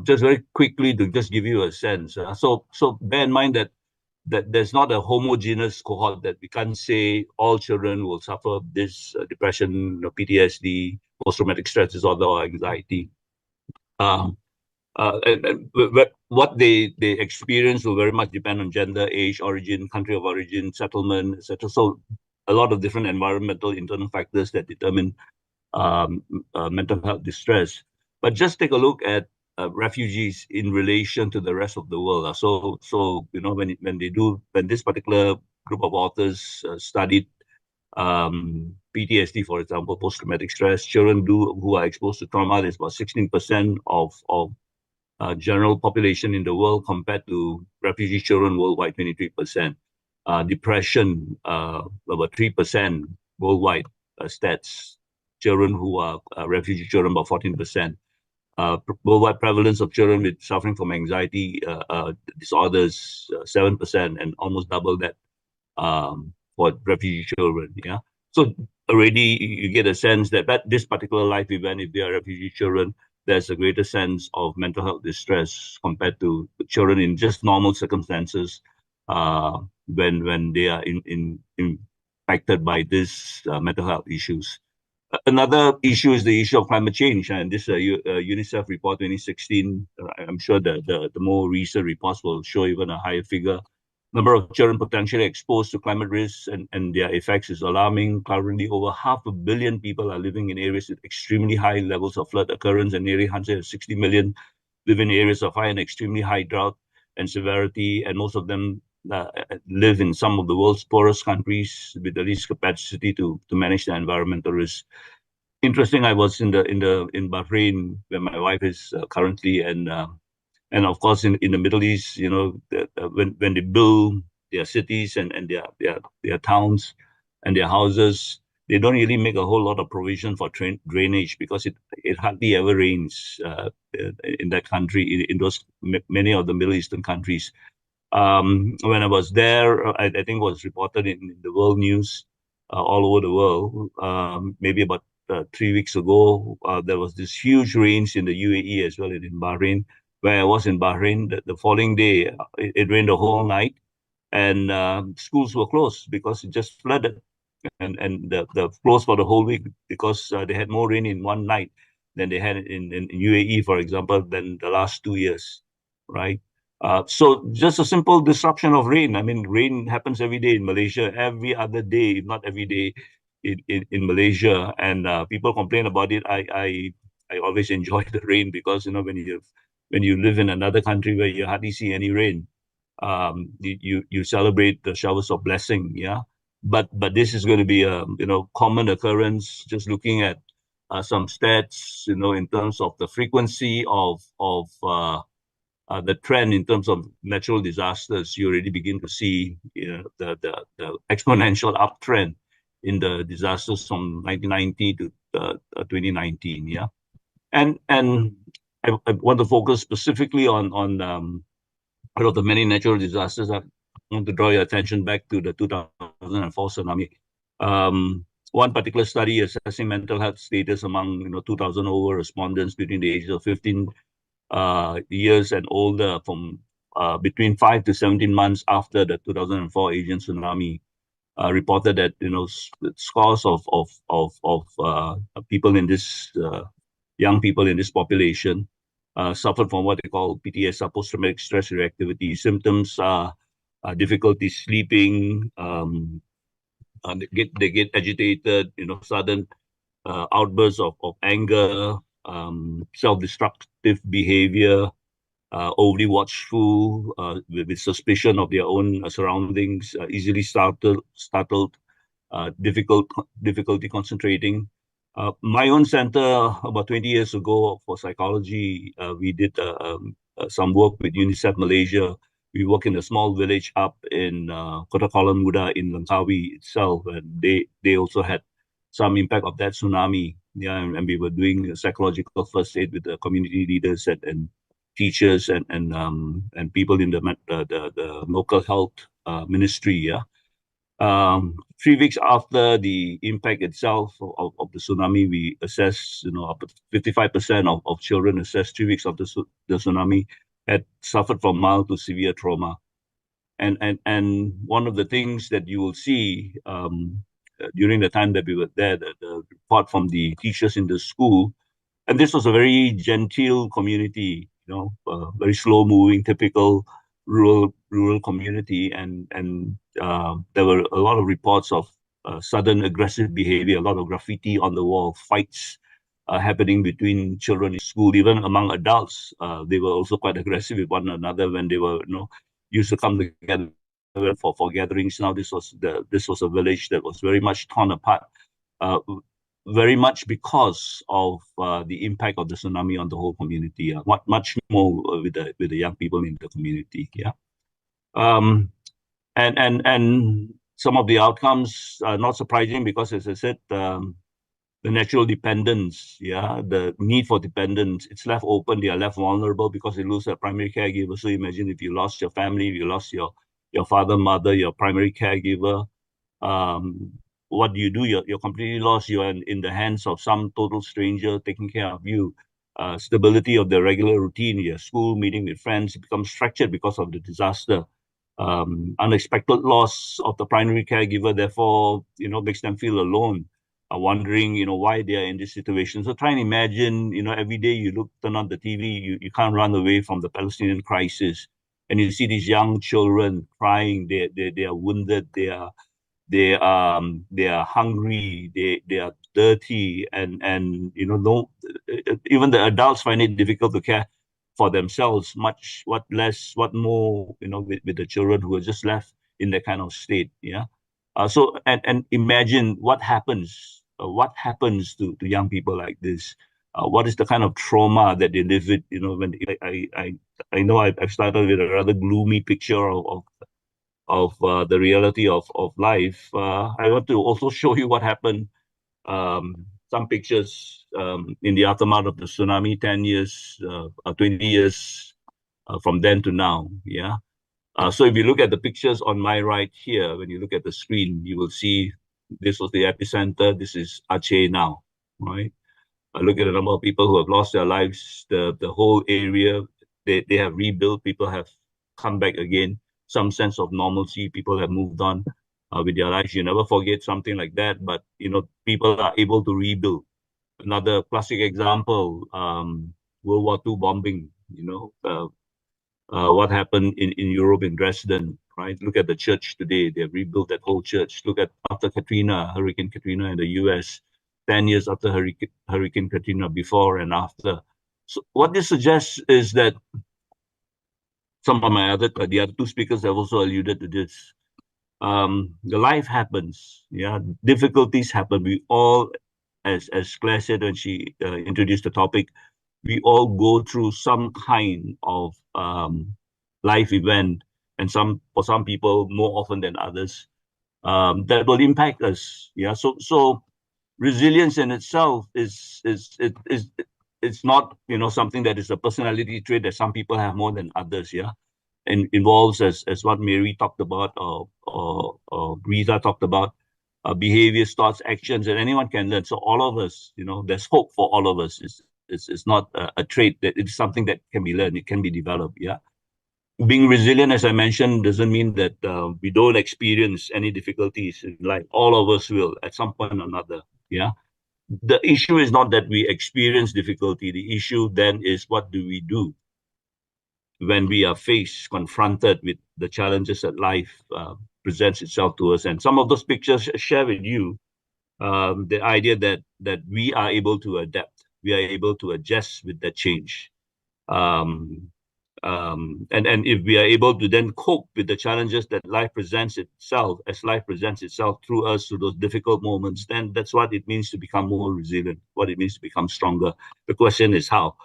just very quickly to just give you a sense. So bear in mind that there's not a homogeneous cohort, that we can't say all children will suffer this depression, PTSD, post-traumatic stress disorder, or anxiety. Um, and what they experience will very much depend on gender, age, origin, country of origin, settlement, etc. So a lot of different environmental internal factors that determine um, mental health distress. But just take a look at refugees in relation to the rest of the world. So when this particular group of authors studied PTSD, for example, post-traumatic stress, children who are exposed to trauma, there's about 16% of general population in the world, compared to refugee children worldwide, 23%. Depression, about 3% worldwide stats. Children who are refugee children, about 14%. Worldwide prevalence of children with suffering from anxiety disorders, 7%, and almost double that for refugee children. Yeah. So already you get a sense that this particular life event, if they are refugee children, there's a greater sense of mental health distress compared to children in just normal circumstances when they are impacted by this mental health issues. Another issue is the issue of climate change, and this UNICEF report 2016. I'm sure the more recent reports will show even a higher figure. Number of children potentially exposed to climate risks and their effects is alarming. Currently, over 500 million people are living in areas with extremely high levels of flood occurrence, and nearly 160 million live in areas of high and extremely high drought and severity, and most of them live in some of the world's poorest countries with the least capacity to manage the environmental risks. Interesting, I was in Bahrain, where my wife is currently, and of course in the Middle East, when they build their cities and their towns and their houses, they don't really make a whole lot of provision for drainage, because it hardly ever rains in that country, in those many of the Middle Eastern countries. When I was there, I think it was reported in the world news all over the world. Maybe about 3 weeks ago, there was this huge rains in the UAE as well as in Bahrain. Where I was in Bahrain, the following day, it rained the whole night, and schools were closed because it just flooded, and the closed for the whole week because they had more rain in one night than they had in UAE, for example, than the last 2 years, right? So just a simple disruption of rain. I mean, rain happens every day in Malaysia, every other day, if not every day, in Malaysia, and people complain about it. I always enjoy the rain, because when you live in another country where you hardly see any rain, you celebrate the showers of blessing. Yeah. but this is going to be a common occurrence. Just looking at some stats, in terms of the frequency of the trend in terms of natural disasters, you already begin to see the exponential uptrend in the disasters from 1990 to 2019. Yeah, and I want to focus specifically on out of the many natural disasters. I want to draw your attention back to the 2004 tsunami. One particular study assessing mental health status among 2,000 over respondents between the ages of 15 years and older, from between 5 to 17 months after the 2004 Asian tsunami, reported that scores of people in this young people in this population suffered from what they call PTSD, post-traumatic stress reactivity. Symptoms are difficulty sleeping, they get agitated, sudden outbursts of anger, self-destructive behavior, overly watchful, with suspicion of their own surroundings, easily startled, difficulty concentrating. My own center about 20 years ago for psychology, we did some work with UNICEF Malaysia. We work in a small village up in Kota Kuala Muda in Langkawi itself, and they also had some impact of that tsunami. Yeah, and we were doing psychological first aid with the community leaders and teachers and people in the local health ministry. Yeah. 3 weeks after the impact itself of the tsunami, we assess, up to 55% of children assessed 3 weeks after the tsunami had suffered from mild to severe trauma. And one of the things that you will see during the time that we were there, the report from the teachers in the school, and this was a very genteel community, very slow moving, typical rural community, and there were a lot of reports of sudden aggressive behavior, a lot of graffiti on the wall, fights happening between children in school, even among adults. They were also quite aggressive with one another when they were, used to come together for gatherings. Now this was a village that was very much torn apart. Very much because of the impact of the tsunami on the whole community. Much more with the young people in the community. Yeah, and some of the outcomes are not surprising because, as I said, the natural dependence. Yeah, the need for dependence. It's left open. They are left vulnerable because they lose their primary caregiver. So imagine if you lost your family, you lost your father, mother, your primary caregiver. What do? You're completely lost. You're in the hands of some total stranger taking care of you. Stability of the regular routine, your school, meeting with friends, becomes fractured because of the disaster. Unexpected loss of the primary caregiver, therefore, makes them feel alone, wondering, why they are in this situation. So try and imagine, every day you turn on the TV, you can't run away from the Palestinian crisis, and you see these young children crying. They are wounded. They are hungry, they are dirty, and no, even the adults find it difficult to care for themselves, what more, with the children who are just left in that kind of state. Yeah. So and imagine what happens to young people like this. What is the kind of trauma that they live with, when I know I've started with a rather gloomy picture of the reality of life. I want to also show you what happened. Some pictures in the aftermath of the tsunami, 10 years, 20 years from then to now. Yeah. So if you look at the pictures on my right here, when you look at the screen, you will see this was the epicenter. This is Aceh now, right? Look at the number of people who have lost their lives. The whole area, they have rebuilt. People have come back again. Some sense of normalcy. People have moved on with their lives. You never forget something like that. But people are able to rebuild. Another classic example: World War II bombing. What happened in Europe, in Dresden, right? Look at the church today. They've rebuilt that whole church. Look at after Hurricane Katrina in the US, 10 years after Hurricane Katrina, before and after. So what this suggests is that the other two speakers have also alluded to this. the life happens. Yeah, difficulties happen. We all, as Claire said when she introduced the topic, we all go through some kind of life event, and for some people more often than others, that will impact us. Yeah, so resilience in itself is it's not, you know, something that is a personality trait that some people have more than others. Yeah, and involves, as what Mary talked about, or Rita talked about, behaviors, thoughts, actions, and anyone can learn. So all of us, you know, there's hope for all of us. It's not a trait, that it's something that can be learned. It can be developed. Yeah, being resilient, as I mentioned, doesn't mean that we don't experience any difficulties in life. All of us will at some point or another. Yeah. The issue is not that we experience difficulty. The issue then is, what do we do when we are confronted with the challenges that life presents itself to us? And some of those pictures share with you the idea that we are able to adapt, we are able to adjust with that change. Um, and if we are able to then cope with the challenges that life presents itself, as life presents itself through us, through those difficult moments, then that's what it means to become more resilient, what it means to become stronger. The question is how,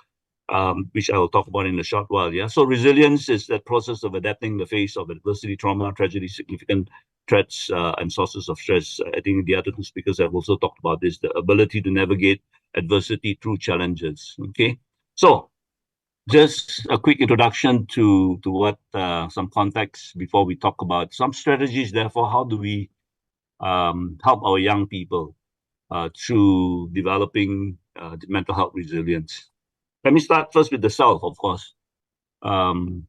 which I will talk about in a short while. Yeah. So resilience is that process of adapting in the face of adversity, trauma, tragedy, significant threats, and sources of stress. I think the other two speakers have also talked about this, the ability to navigate adversity through challenges. Okay. So just a quick introduction to what some context before we talk about some strategies. Therefore, how do we help our young people through developing mental health resilience? Let me start first with the self, of course. Um,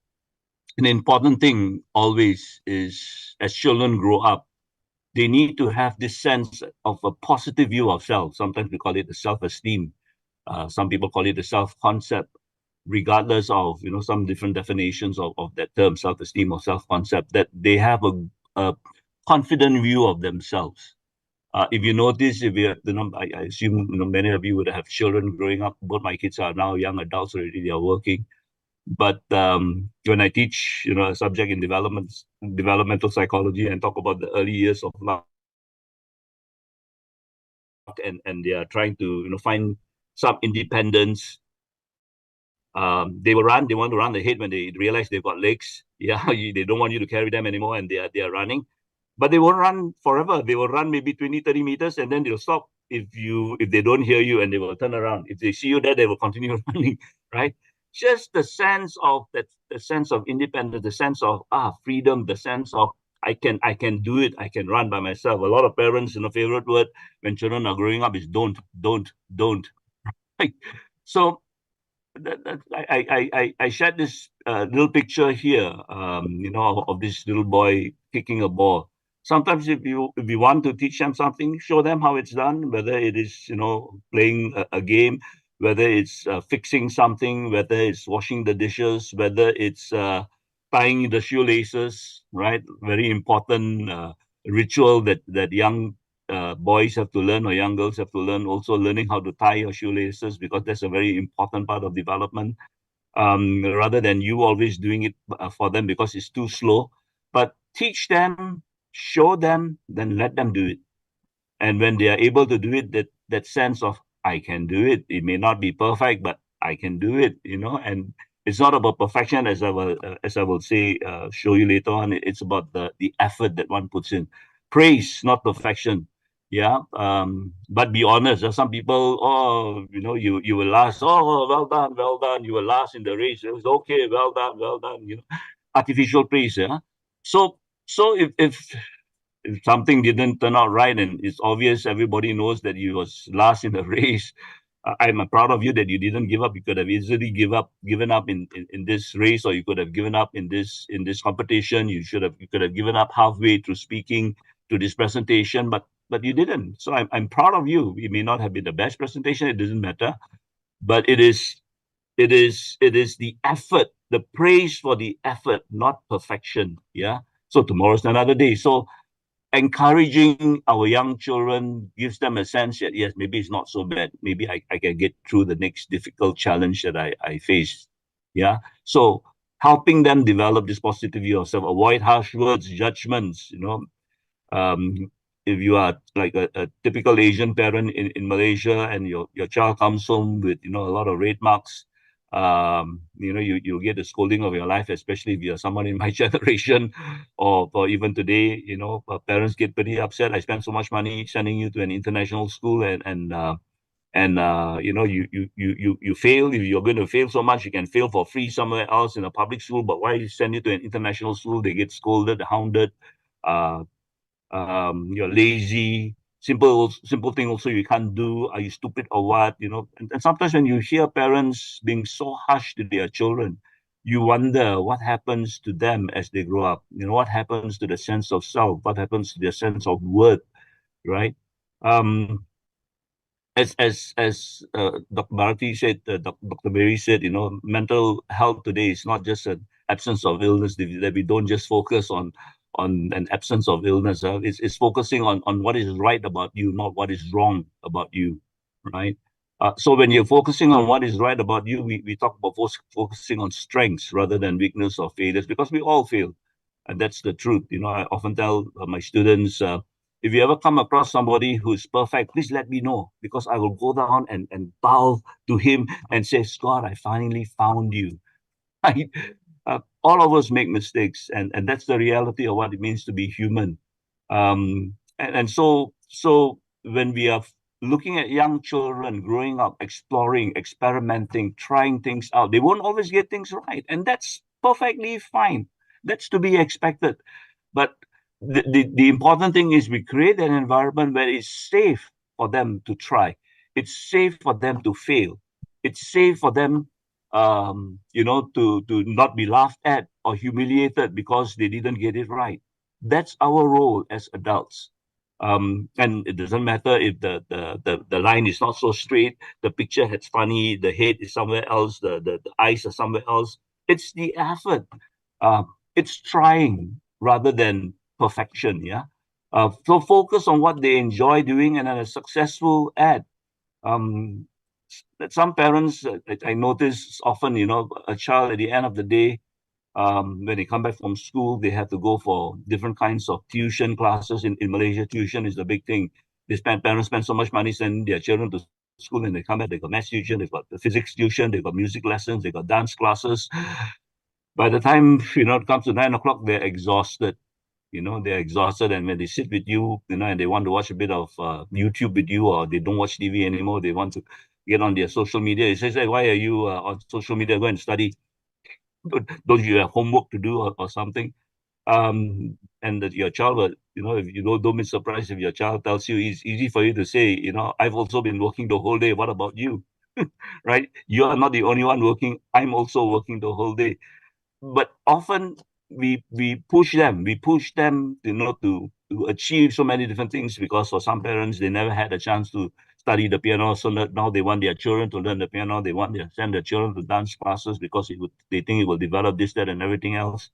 an important thing always is, as children grow up, they need to have this sense of a positive view of self. Sometimes we call it the self-esteem. Some people call it the self-concept, regardless of, you know, some different definitions of that term, self-esteem or self-concept, that they have a confident view of themselves. If you notice, if you, you know, I assume, you know, many of you would have children growing up. Both my kids are now young adults already; they are working. But when I teach, you know, a subject in developmental psychology, and talk about the early years of life, and they are trying to, you know, find some independence. They will run. They want to run ahead when they realize they've got legs. Yeah, they don't want you to carry them anymore, and they are running. But they won't run forever. They will run maybe 20, 30 meters, and then they'll stop if they don't hear you, and they will turn around. If they see you there, they will continue running, right? Just the sense of that, the sense of independence, the sense of freedom, the sense of I can do it, I can run by myself. A lot of parents, you know, favorite word when children are growing up is don't. Right? So I shared this little picture here, you know, of this little boy kicking a ball. Sometimes if you want to teach them something, show them how it's done, whether it is, you know, playing a game, whether it's fixing something, whether it's washing the dishes, whether it's tying the shoelaces, right? Very important ritual that young boys have to learn, or young girls have to learn, also learning how to tie your shoelaces, because that's a very important part of development, rather than you always doing it for them because it's too slow. But teach them, show them, then let them do it. And when they are able to do it, that sense of I can do it. It may not be perfect, but I can do it, you know. And it's not about perfection, as I will say, show you later on. It's about the effort that one puts in. Praise, not perfection. Yeah. But be honest. There's some people, oh, you know, you will last. Oh, well done, well done. You will last in the race. It was okay, well done, well done. You know, artificial praise. Yeah. So if something didn't turn out right, and it's obvious, everybody knows that you was last in the race, I'm proud of you that you didn't give up. You could have easily given up in this race, or you could have given up in this competition. You could have given up halfway through speaking to this presentation, but you didn't. So I'm proud of you. It may not have been the best presentation, it doesn't matter, but it is the effort, the praise for the effort, not perfection. Yeah. So tomorrow's another day. So encouraging our young children gives them a sense that, yes, maybe it's not so bad. Maybe I can get through the next difficult challenge that I face. Yeah. So helping them develop this positive view of self, avoid harsh words, judgments, you know, If you are like a typical Asian parent in Malaysia and your child comes home with, a lot of red marks, you get the scolding of your life, especially if you're someone in my generation or even today, parents get pretty upset. I spent so much money sending you to an international school you fail. If you're going to fail so much, you can fail for free somewhere else in a public school, but why you send you to an international school? They get scolded, hounded. uh you're lazy. Simple thing also you can't do. Are you stupid or what? And sometimes when you hear parents being so harsh to their children, you wonder what happens to them as they grow up. What happens to the sense of self? What happens to their sense of worth? Right? um as Dr. Bharati said, Dr. Berry said, mental health today is not just an absence of illness. That we don't just focus on an absence of illness. It's focusing on what is right about you, not what is wrong about you, right? So when you're focusing on what is right about you, we talk about focusing on strengths rather than weakness or failures, because we all fail, and that's the truth. I often tell my students, if you ever come across somebody who's perfect, please let me know, because I will go down and bow to him and say, Scott, I finally found you. Right? All of us make mistakes, and that's the reality of what it means to be human. And so when we are looking at young children growing up, exploring, experimenting, trying things out, they won't always get things right, and that's perfectly fine. That's to be expected. But the important thing is we create an environment where it's safe for them to try. It's safe for them to fail. It's safe for them, to not be laughed at or humiliated because they didn't get it right. That's our role as adults. And it doesn't matter if the line is not so straight, the picture is funny, the head is somewhere else, the eyes are somewhere else. It's the effort. It's trying rather than perfection. Yeah. So focus on what they enjoy doing and are successful at. Um, that some parents, I notice often, a child at the end of the day, when they come back from school, they have to go for different kinds of tuition classes. In Malaysia, tuition is the big thing. Parents spend so much money sending their children to school, and they come back, they got math tuition, they've got the physics tuition, they've got music lessons, they've got dance classes. By the time, it comes to 9 o'clock, they're exhausted. They're exhausted, and when they sit with you, and they want to watch a bit of YouTube with you, or they don't watch TV anymore, they want to get on their social media. It says, hey, why are you on social media? Go and study. Don't you have homework to do, or something? And that your child will, if you don't be surprised if your child tells you, it's easy for you to say, I've also been working the whole day. What about you? Right? You are not the only one working. I'm also working the whole day. But often we push them, to achieve so many different things, because for some parents, they never had a chance to study the piano, so that now they want their children to learn the piano. They want to send their children to dance classes because they think it will develop this, that, and everything else.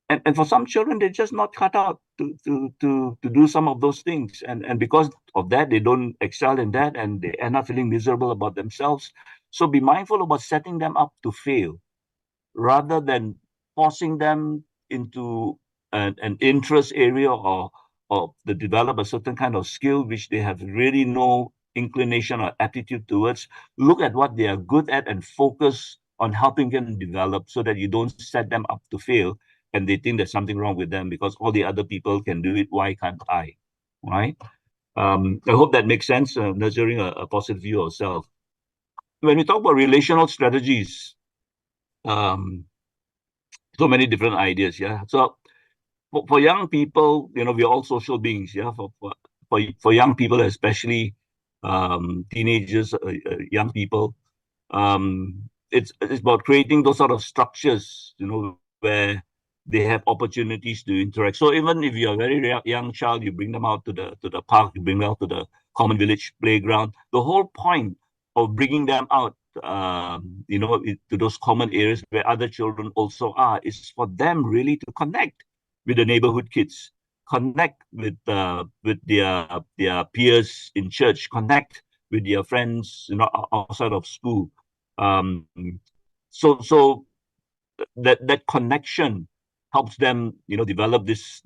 And for some children, they're just not cut out to do some of those things, and because of that, they don't excel in that, and they end up feeling miserable about themselves. So be mindful about setting them up to fail, rather than forcing them into an interest area, or to develop a certain kind of skill which they have really no inclination or aptitude towards. Look at what they are good at and focus on helping them develop, so that you don't set them up to fail and they think there's something wrong with them because all the other people can do it. Why can't I? Right? I hope that makes sense. Nurturing a positive view of self. When we talk about relational strategies, um, so many different ideas. Yeah. So for young people, we're all social beings. Yeah. For young people, especially teenagers, young people, it's about creating those sort of structures, where they have opportunities to interact. So even if you're a very young child, you bring them out to the park, you bring them out to the common village playground. The whole point of bringing them out, to those common areas where other children also are, is for them really to connect with the neighborhood kids, connect with their peers in church, connect with their friends, outside of school. Um, so that connection helps them, develop this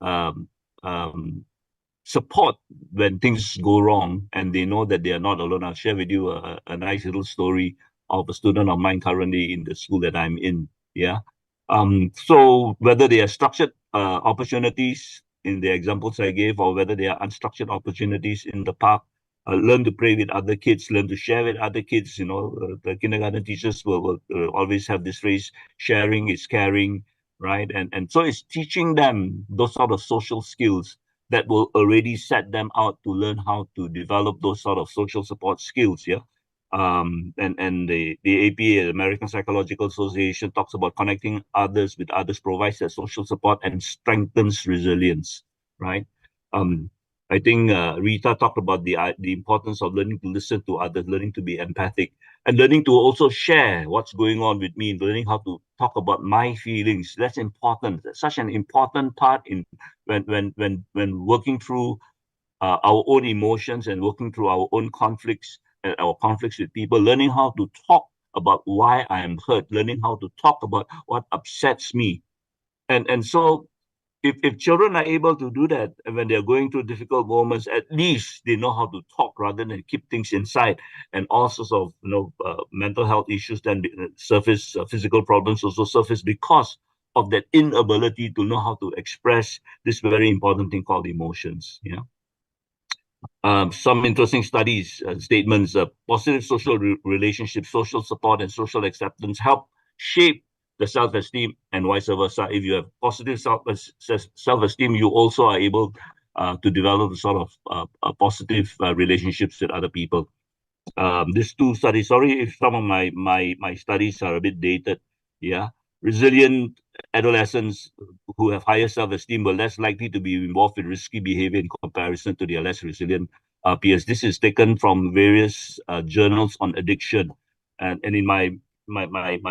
um, um, support when things go wrong, and they know that they are not alone. I'll share with you a nice little story of a student of mine currently in the school that I'm in. Yeah. So whether they are structured opportunities in the examples I gave, or whether they are unstructured opportunities in the park, learn to play with other kids, learn to share with other kids. The kindergarten teachers will always have this phrase, sharing is caring, right? And so it's teaching them those sort of social skills that will already set them out to learn how to develop those sort of social support skills. Yeah. And the APA, the American Psychological Association, talks about connecting others with others, provides that social support and strengthens resilience, right? Um, I think Rita talked about the importance of learning to listen to others, learning to be empathic, and learning to also share what's going on with me, learning how to talk about my feelings. That's important. That's such an important part in when working through our own emotions and working through our own conflicts, our conflicts with people, learning how to talk about why I am hurt, learning how to talk about what upsets me. And so if children are able to do that, and when they're going through difficult moments, at least they know how to talk rather than keep things inside, and all sorts of mental health issues then surface, physical problems also surface because of that inability to know how to express this very important thing called emotions. Yeah. Some interesting studies, statements, positive social relationships, social support, and social acceptance help shape the self-esteem, and vice versa. If you have positive self-esteem, you also are able to develop a sort of positive relationships with other people. These two studies, sorry if some of my studies are a bit dated. Yeah. Resilient adolescents who have higher self-esteem were less likely to be involved in risky behavior in comparison to their less resilient peers. This is taken from various journals on addiction, and in my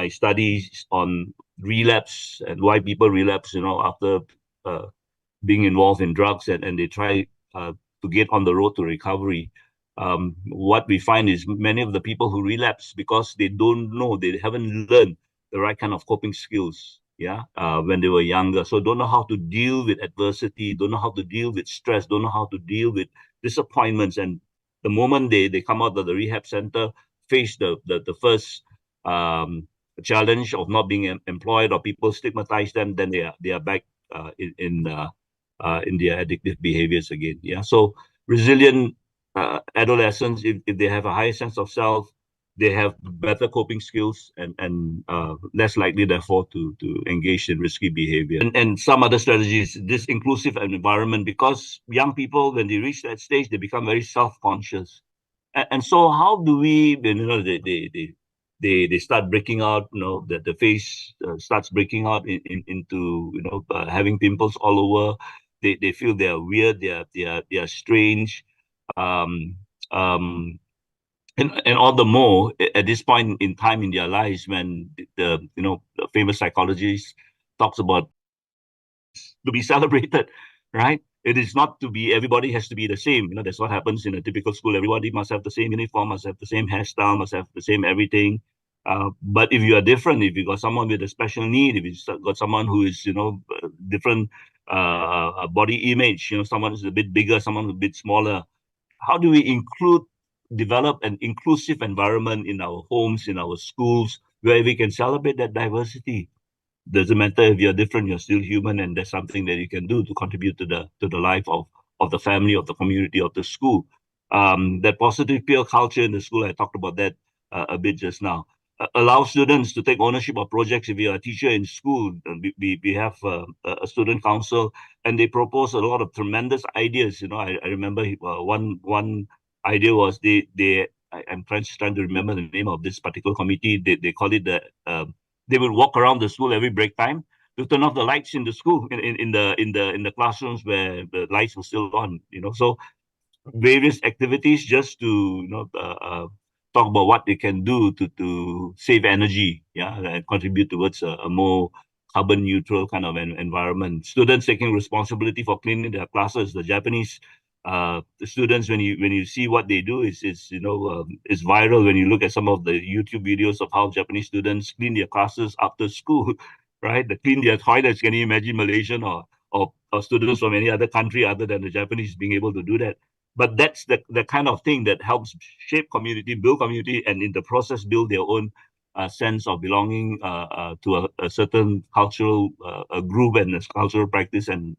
studies on relapse and why people relapse, after uh, being involved in drugs, and they try to get on the road to recovery. What we find is many of the people who relapse because they don't know, they haven't learned the right kind of coping skills, yeah, when they were younger. So don't know how to deal with adversity, don't know how to deal with stress, don't know how to deal with disappointments. And the moment they come out of the rehab center, face the first challenge of not being employed, or people stigmatize them, then they are back in their addictive behaviors again. Yeah. So resilient adolescents, if they have a higher sense of self, they have better coping skills, and less likely, therefore, to engage in risky behavior. And some other strategies, this inclusive environment, because young people, when they reach that stage, they become very self-conscious. And so how do we, they start breaking out, that the face starts breaking out into, having pimples all over. They feel they are weird, they are strange. Um, um, and all the more at this point in time in their lives, when the famous psychologist talks about to be celebrated, right? It is not to be, everybody has to be the same. That's what happens in a typical school. Everybody must have the same uniform, must have the same hairstyle, must have the same everything. But if you are different, if you got someone with a special need, if you got someone who is, different body image, someone who's a bit bigger, someone who's a bit smaller, how do we develop an inclusive environment in our homes, in our schools, where we can celebrate that diversity? Doesn't matter if you're different, you're still human, and there's something that you can do to contribute to the life of the family, of the community, of the school. That positive peer culture in the school, I talked about that a bit just now. Allow students to take ownership of projects. If you're a teacher in school, we have a student council, and they propose a lot of tremendous ideas. I remember one idea was I'm trying to remember the name of this particular committee. They call it they will walk around the school every break time to turn off the lights in the school, in the classrooms where the lights were still on. So various activities just to talk about what they can do to save energy, yeah, and contribute towards a more carbon neutral kind of an environment. Students taking responsibility for cleaning their classes. The Japanese the students, when you see what they do, is viral. When you look at some of the YouTube videos of how Japanese students clean their classes after school, right? They clean their toilets. Can you imagine Malaysian or of students from any other country other than the Japanese being able to do that. But that's the kind of thing that helps shape community, build community, and in the process build their own sense of belonging to a certain cultural group and a cultural practice, and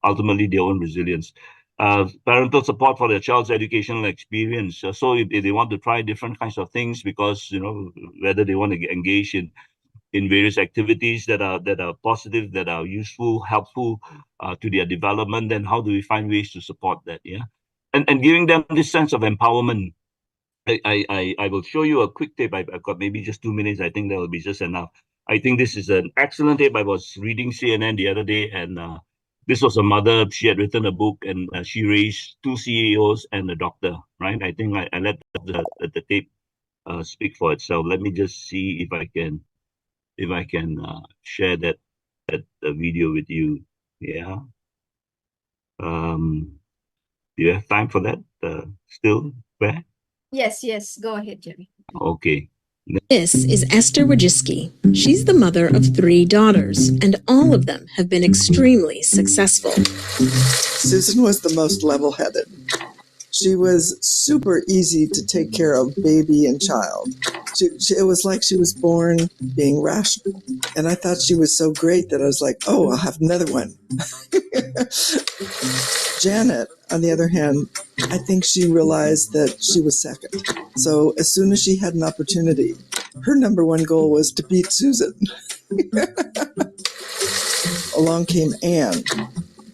ultimately their own resilience. Parental support for their child's educational experience. So if they want to try different kinds of things, because whether they want to engage in various activities that are positive, that are useful, helpful to their development, then how do we find ways to support that? Yeah, and giving them this sense of empowerment. I will show you a quick tape. I've got maybe just 2 minutes. I think that will be just enough. I think this is an excellent tape. I was reading CNN the other day, and this was a mother. She had written a book, and she raised two CEOs and a doctor. Right? I think I let the tape speak for itself. Let me just see if I can share that video with you. Yeah. Do you have time for that? Still, where? Yes, go ahead, Jerry. Okay. This is Esther Wojcicki. She's the mother of 3 daughters, and all of them have been extremely successful. Susan was the most level-headed. She was super easy to take care of, baby and child. It was like she was born being rational. And I thought she was so great that I was like, oh, I'll have another one. Janet, on the other hand, I think she realized that she was second. So as soon as she had an opportunity, her number one goal was to beat Susan. Along came Anne.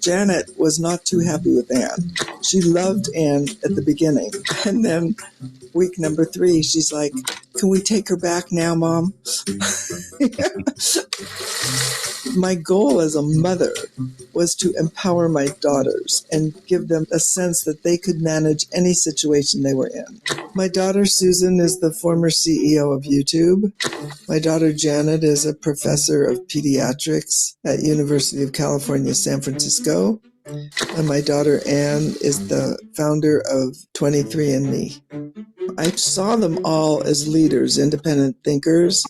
Janet was not too happy with Anne. She loved Anne at the beginning. And then week number 3, she's like, can we take her back now, Mom? My goal as a mother was to empower my daughters and give them a sense that they could manage any situation they were in. My daughter Susan is the former CEO of YouTube. My daughter Janet is a professor of pediatrics at University of California, San Francisco. And my daughter Anne is the founder of 23andMe. I saw them all as leaders, independent thinkers.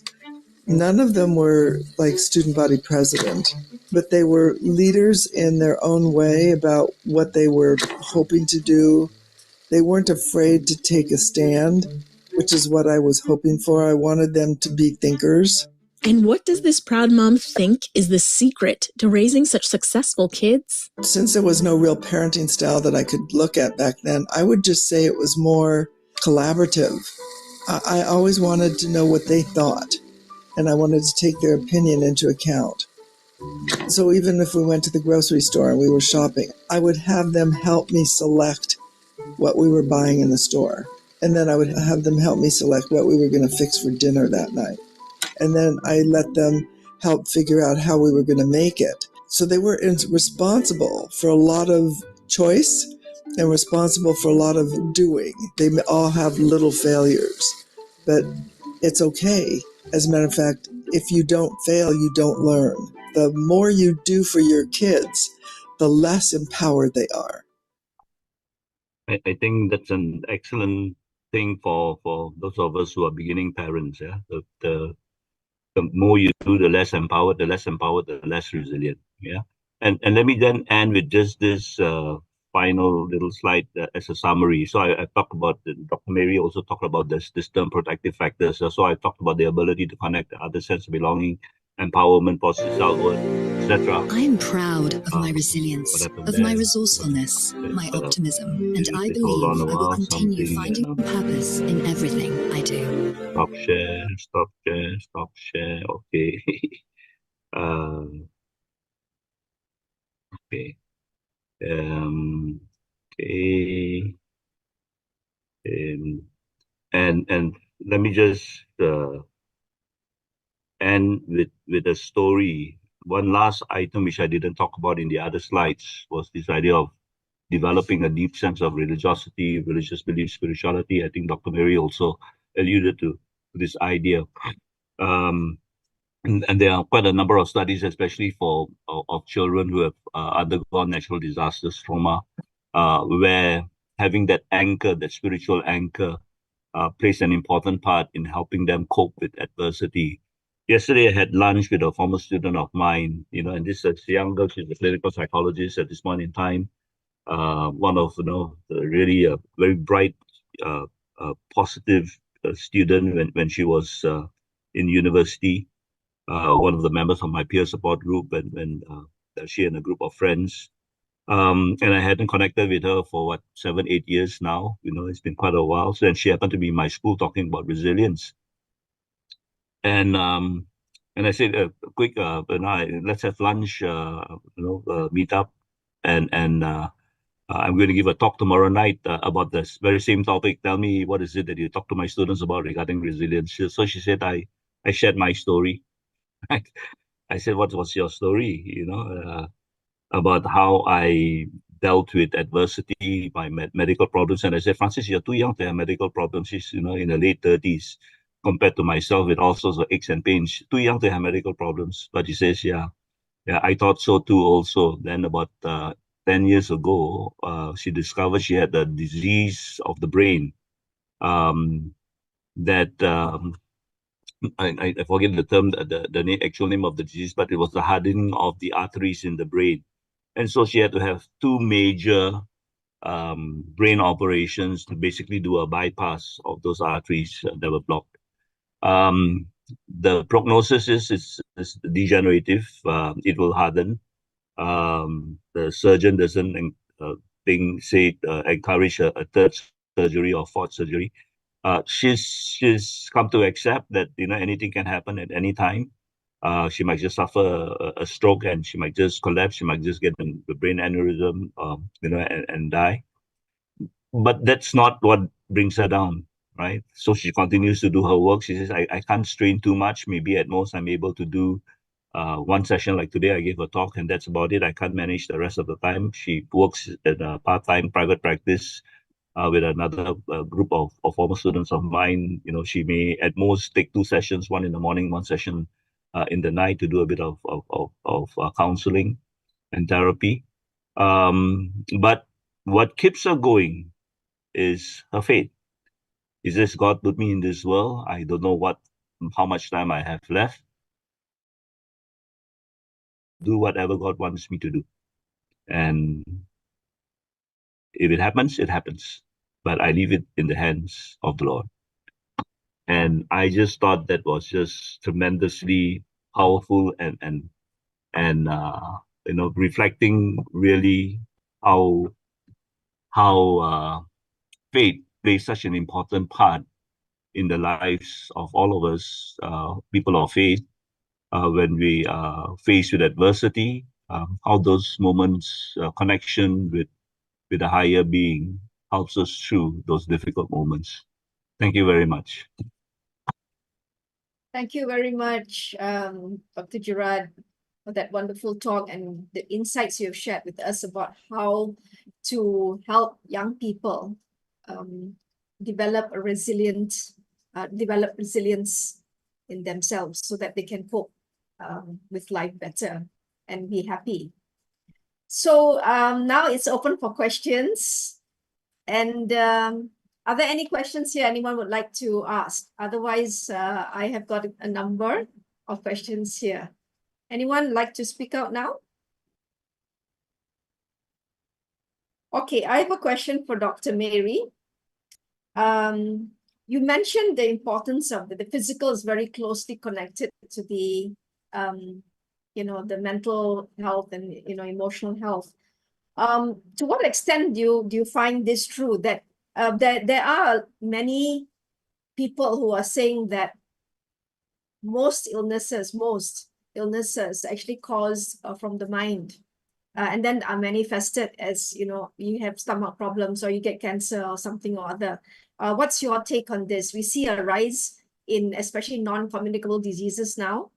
None of them were like student body president, but they were leaders in their own way about what they were hoping to do. They weren't afraid to take a stand, which is what I was hoping for. I wanted them to be thinkers. And what does this proud mom think is the secret to raising such successful kids? Since there was no real parenting style that I could look at back then, I would just say it was more collaborative. I always wanted to know what they thought, and I wanted to take their opinion into account. So even if we went to the grocery store and we were shopping, I would have them help me select what we were buying in the store. And then I would have them help me select what we were going to fix for dinner that night. And then I let them help figure out how we were going to make it. So they were responsible for a lot of choice and responsible for a lot of doing. They all have little failures, but it's okay. As a matter of fact, if you don't fail, you don't learn. The more you do for your kids, the less empowered they are. I think that's an excellent thing for those of us who are beginning parents. Yeah, the more you do, the less empowered, the less resilient. Yeah, and let me then end with just this final little slide as a summary. So I talked about, Dr. Mary also talked about this term protective factors. So I talked about the ability to connect the other sense of belonging, empowerment, positive self-worth, etc. I am proud of my resilience, of my resourcefulness, my optimism, and I believe I will continue finding purpose in everything I do. Stop share. Okay. Okay. Okay. And let me just end with a story. One last item which I didn't talk about in the other slides was this idea of developing a deep sense of religiosity, religious belief, spirituality. I think Dr. Mary also alluded to this idea. And there are quite a number of studies, especially of children who have undergone natural disasters, trauma, where having that anchor, that spiritual anchor, plays an important part in helping them cope with adversity. yesterday I had lunch with a former student of mine, and this is a young girl. She's a clinical psychologist at this point in time. One of, really a very bright, uh, positive student when she was in university. One of the members of my peer support group, and when she and a group of friends. And I hadn't connected with her for 7, 8 years now. It's been quite a while. So then she happened to be in my school talking about resilience. And I said, quick, let's have lunch, meet up. And I'm going to give a talk tomorrow night about this very same topic. Tell me, what is it that you talk to my students about regarding resilience? So she said, I shared my story. I said, what's your story? About how I dealt with adversity, my medical problems. And I said, Francis, you're too young to have medical problems. She's, in the late 30s compared to myself with all sorts of aches and pains. Too young to have medical problems. But she says, yeah, I thought so too also. Then about 10 years ago, she discovered she had a disease of the brain that I forget the term, the actual name of the disease, but it was the hardening of the arteries in the brain. And so she had to have two major brain operations to basically do a bypass of those arteries that were blocked. The prognosis is degenerative. It will harden. The surgeon doesn't encourage a third surgery or fourth surgery. She's come to accept that anything can happen at any time. She might just suffer a stroke, and she might just collapse. She might just get the brain aneurysm, and die. But that's not what brings her down, right? So she continues to do her work. She says, I can't strain too much. Maybe at most I'm able to do one session like today. I gave a talk, and that's about it. I can't manage the rest of the time. She works in a part-time private practice with another group of former students of mine. She may at most take two sessions, one in the morning, one session in the night, to do a bit of counseling and therapy. But what keeps her going is her faith. Is this God put me in this world? I don't know how much time I have left. Do whatever God wants me to do. And if it happens, it happens. But I leave it in the hands of the Lord. And I just thought that was just tremendously powerful and reflecting really how faith plays such an important part in the lives of all of us, people of faith, when we are faced with adversity, how those moments, connection with a higher being, helps us through those difficult moments. Thank you very much. Thank you very much, Dr. Gerard, for that wonderful talk and the insights you have shared with us about how to help young people develop resilience in themselves so that they can cope with life better and be happy. So now it's open for questions. And are there any questions here anyone would like to ask? Otherwise, I have got a number of questions here. Anyone like to speak out now? Okay, I have a question for Dr. Mary. You mentioned the importance of the physical is very closely connected to the, the mental health and, emotional health. To what extent do you find this true, that there are many people who are saying that most illnesses actually caused from the mind, and then are manifested as, you have stomach problems or you get cancer or something or other. What's your take on this? We see a rise in especially non-communicable diseases now.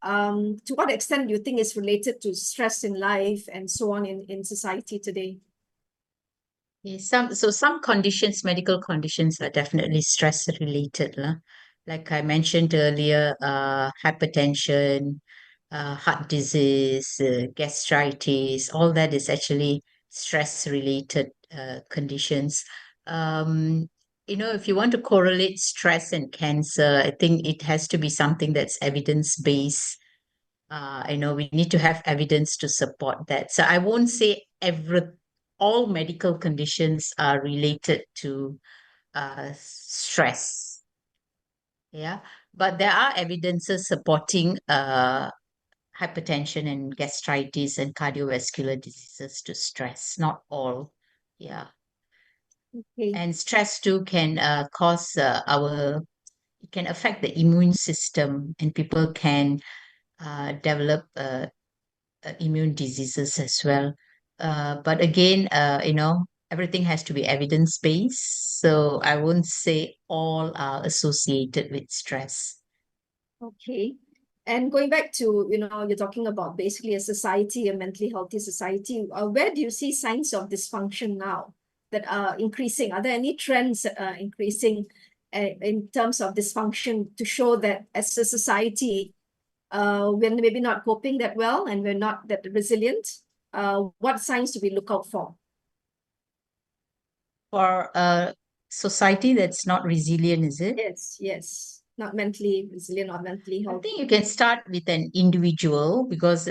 To what extent do you think it's related to stress in life and so on in society today? Some conditions, medical conditions, are definitely stress related. Like I mentioned earlier, hypertension, heart disease, gastritis, all that is actually stress related conditions. if you want to correlate stress and cancer, I think it has to be something that's evidence-based. We need to have evidence to support that. So I won't say all medical conditions are related to stress. Yeah, but there are evidences supporting hypertension and gastritis and cardiovascular diseases to stress, not all. Yeah. Okay. And stress too can cause it can affect the immune system, and people can develop immune diseases as well. But again, everything has to be evidence-based. So I won't say all are associated with stress. Okay. And going back to, you're talking about basically a society, a mentally healthy society. Where do you see signs of dysfunction now that are increasing? Are there any trends increasing in terms of dysfunction to show that as a society, we're maybe not coping that well and we're not that resilient? What signs do we look out for? For a society that's not resilient, is it? Yes. Not mentally resilient or mentally I healthy. think you can start with an individual because,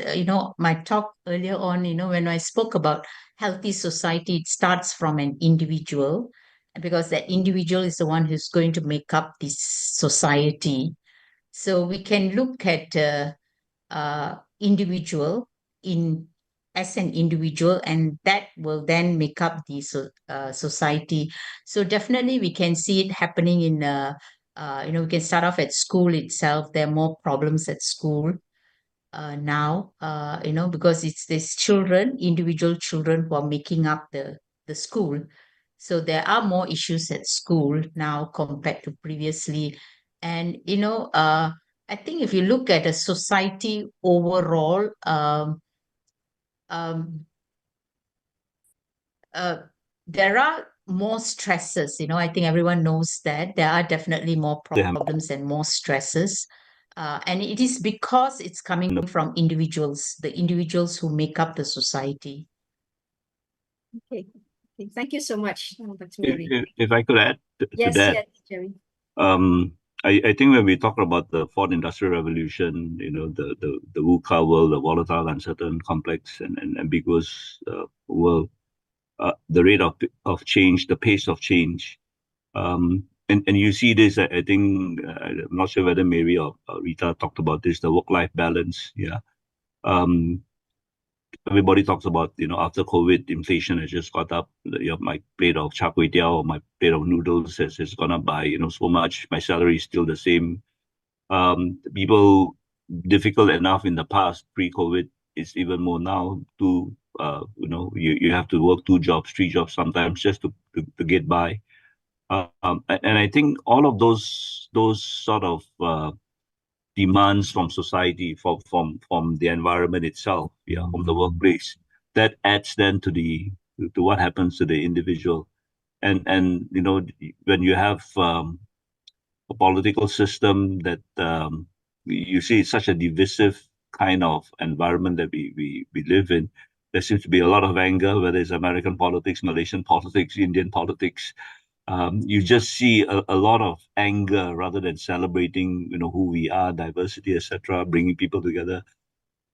my talk earlier on, when I spoke about healthy society, it starts from an individual because that individual is the one who's going to make up this society. So we can look at individual as an individual, and that will then make up the society. So definitely we can see it happening in we can start off at school itself. There are more problems at school now, because it's these individual children who are making up the school. So there are more issues at school now compared to previously. And, I think if you look at a society overall, um, there are more stresses. I think everyone knows that there are definitely more problems and more stresses. And it is because it's coming from individuals, the individuals who make up the society. Okay. Thank you so much, Dr. Mary. If I could add to that. Yes, Jerry. I think when we talk about the fourth industrial revolution, the VUCA world, the volatile, uncertain, complex, and ambiguous world, the rate of change, the pace of change, and you see this. I think I'm not sure whether Mary or Rita talked about this. The work-life balance, yeah. Everybody talks about, after COVID, inflation has just got up. My plate of char kway teow or my plate of noodles has gone up by, so much. My salary is still the same. People, difficult enough in the past, pre-COVID, it's even more now to, you have to work 2 jobs, 3 jobs sometimes just to get by. And I think all of those sort of demands from society, from the environment itself, from the workplace, that adds then to what happens to the individual. And when you have a political system that you see it's such a divisive kind of environment that we live in, there seems to be a lot of anger, whether it's American politics, Malaysian politics, Indian politics. You just see a lot of anger rather than celebrating, who we are, diversity, etc., bringing people together.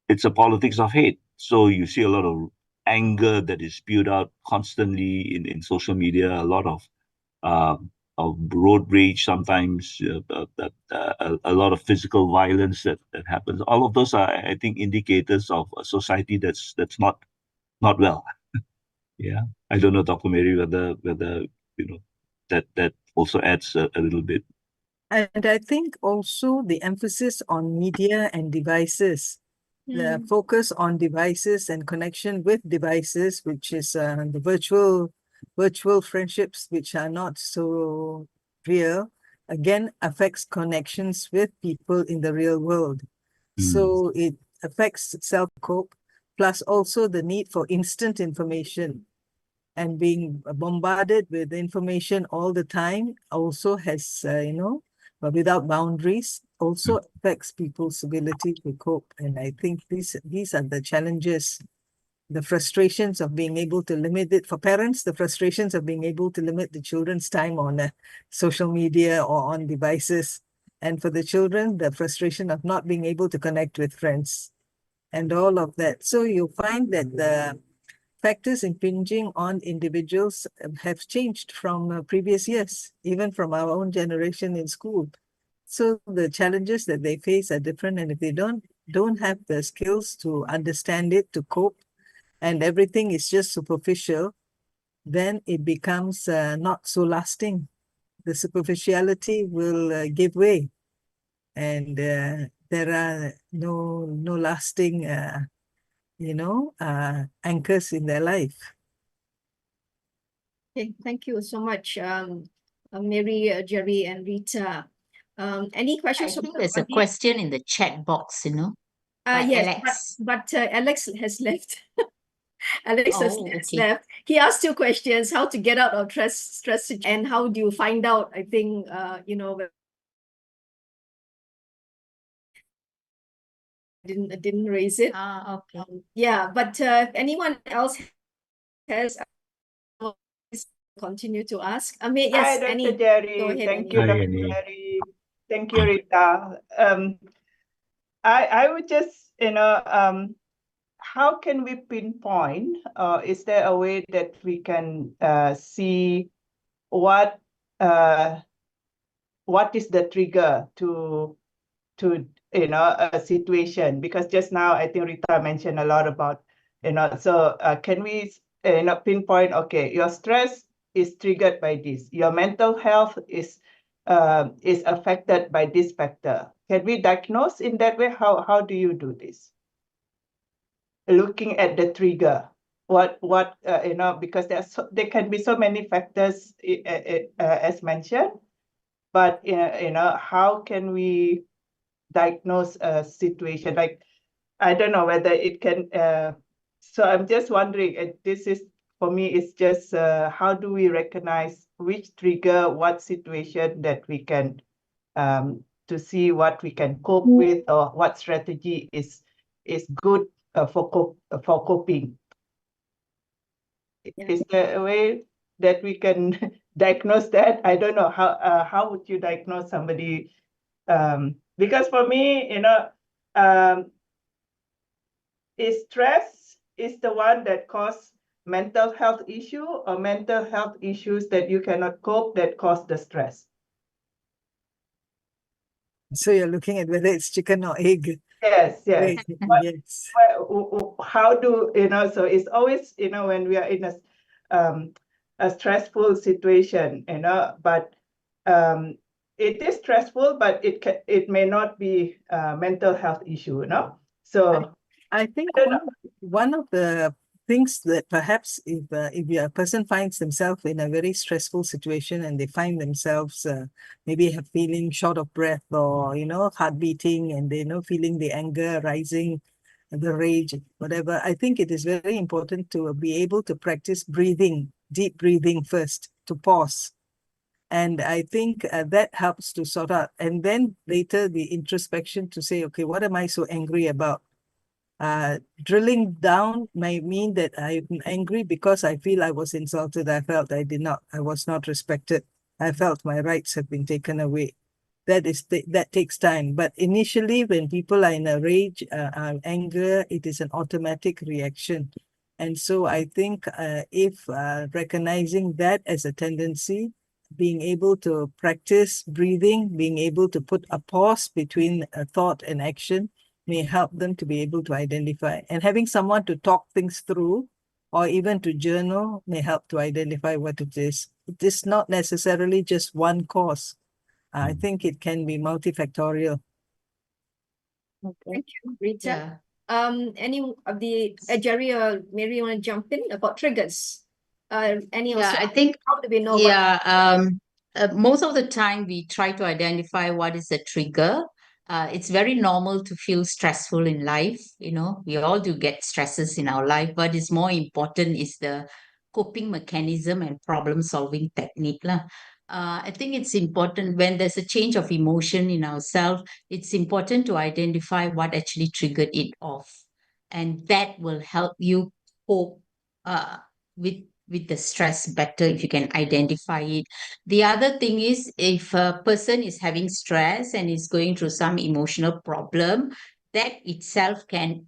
It's a politics of hate. So you see a lot of anger that is spewed out constantly in social media, a lot of road rage sometimes, a lot of physical violence that happens. All of those are, I think, indicators of a society that's not well. Yeah, I don't know, Dr. Mary, whether that also adds a little bit. And I think also the emphasis on media and devices, the focus on devices and connection with devices, which is the virtual friendships, which are not so real, again affects connections with people in the real world. So it affects self-cope, plus also the need for instant information. And being bombarded with information all the time also has, but without boundaries, also affects people's ability to cope. And I think these are the challenges the frustrations of being able to limit it. For parents, the frustrations of being able to limit the children's time on social media or on devices. And for the children, the frustration of not being able to connect with friends and all of that. So you find that the factors impinging on individuals have changed from previous years, even from our own generation in school. So the challenges that they face are different, and if they don't have the skills to understand it, to cope, and everything is just superficial, then it becomes not so lasting. The superficiality will give way, and there are no lasting anchors in their life. Okay, thank you so much, Mary, Jerry, and Rita. Any I questions? think there's a question in the chat box, by Yes, Alex. but Alex has left. Alex has Oh, okay. left. He asked 2 questions: how to get out of stress, and how do you find out? I think didn't raise it. Okay. Yeah, but if anyone else has, continue to ask. Yes, Hi, Dr. Annie. Jerry. Go ahead, Thank Annie. you, Hi, Dr. Annie. Jerry. Thank you, Rita. I would just, how can we pinpoint, is there a way that we can see what is the trigger to a situation? Because just now I think Rita mentioned a lot about, so can we pinpoint, okay, your stress is triggered by this, your mental health is affected by this factor. Can we diagnose in that way? How do you do this? Looking at the trigger, because there can be so many factors as mentioned, but how can we diagnose a situation? Like, I don't know whether it can, so I'm just wondering, this is, for me, it's just how do we recognize which trigger, what situation that we can, to see what we can cope with, or what strategy is good for coping. Yeah. Is there a way that we can diagnose that? I don't know, how would you diagnose somebody? Because for me, is stress is the one that cause mental health issue, or mental health issues that you cannot cope that cause the stress? So you're looking at whether it's chicken or egg. Yes, yes. Yes. How do, so it's always, when we are in a stressful situation, but it is stressful, but it may not be a mental health issue, So I think one of the things that perhaps if a person finds themselves in a very stressful situation and they find themselves maybe feeling short of breath, or heart beating, and they feeling the anger rising, the rage, whatever, I think it is very important to be able to practice breathing, deep breathing first, to pause. And I think that helps to sort out, and then later the introspection to say, okay, what am I so angry about? Drilling down may mean that I'm angry because I feel I was insulted. I felt I was not respected. I felt my rights have been taken away. That takes time. But initially, when people are in a rage, anger, it is an automatic reaction. And so I think if recognizing that as a tendency, being able to practice breathing, being able to put a pause between a thought and action, may help them to be able to identify. And having someone to talk things through, or even to journal, may help to identify what it is. It is not necessarily just one cause. I think it can be multifactorial. Thank you, Rita. Yeah. Any of the Jerry or Mary, you want to jump in about triggers? Any Yeah, also, I think, how do we know about most of the time we try to identify what is the trigger. It's very normal to feel stressful in life. We all do get stresses in our life, but it's more important is the coping mechanism and problem solving technique lah. I think it's important when there's a change of emotion in ourselves, it's important to identify what actually triggered it off. And that will help you cope with the stress better if you can identify it. The other thing is, if a person is having stress and is going through some emotional problem, that itself can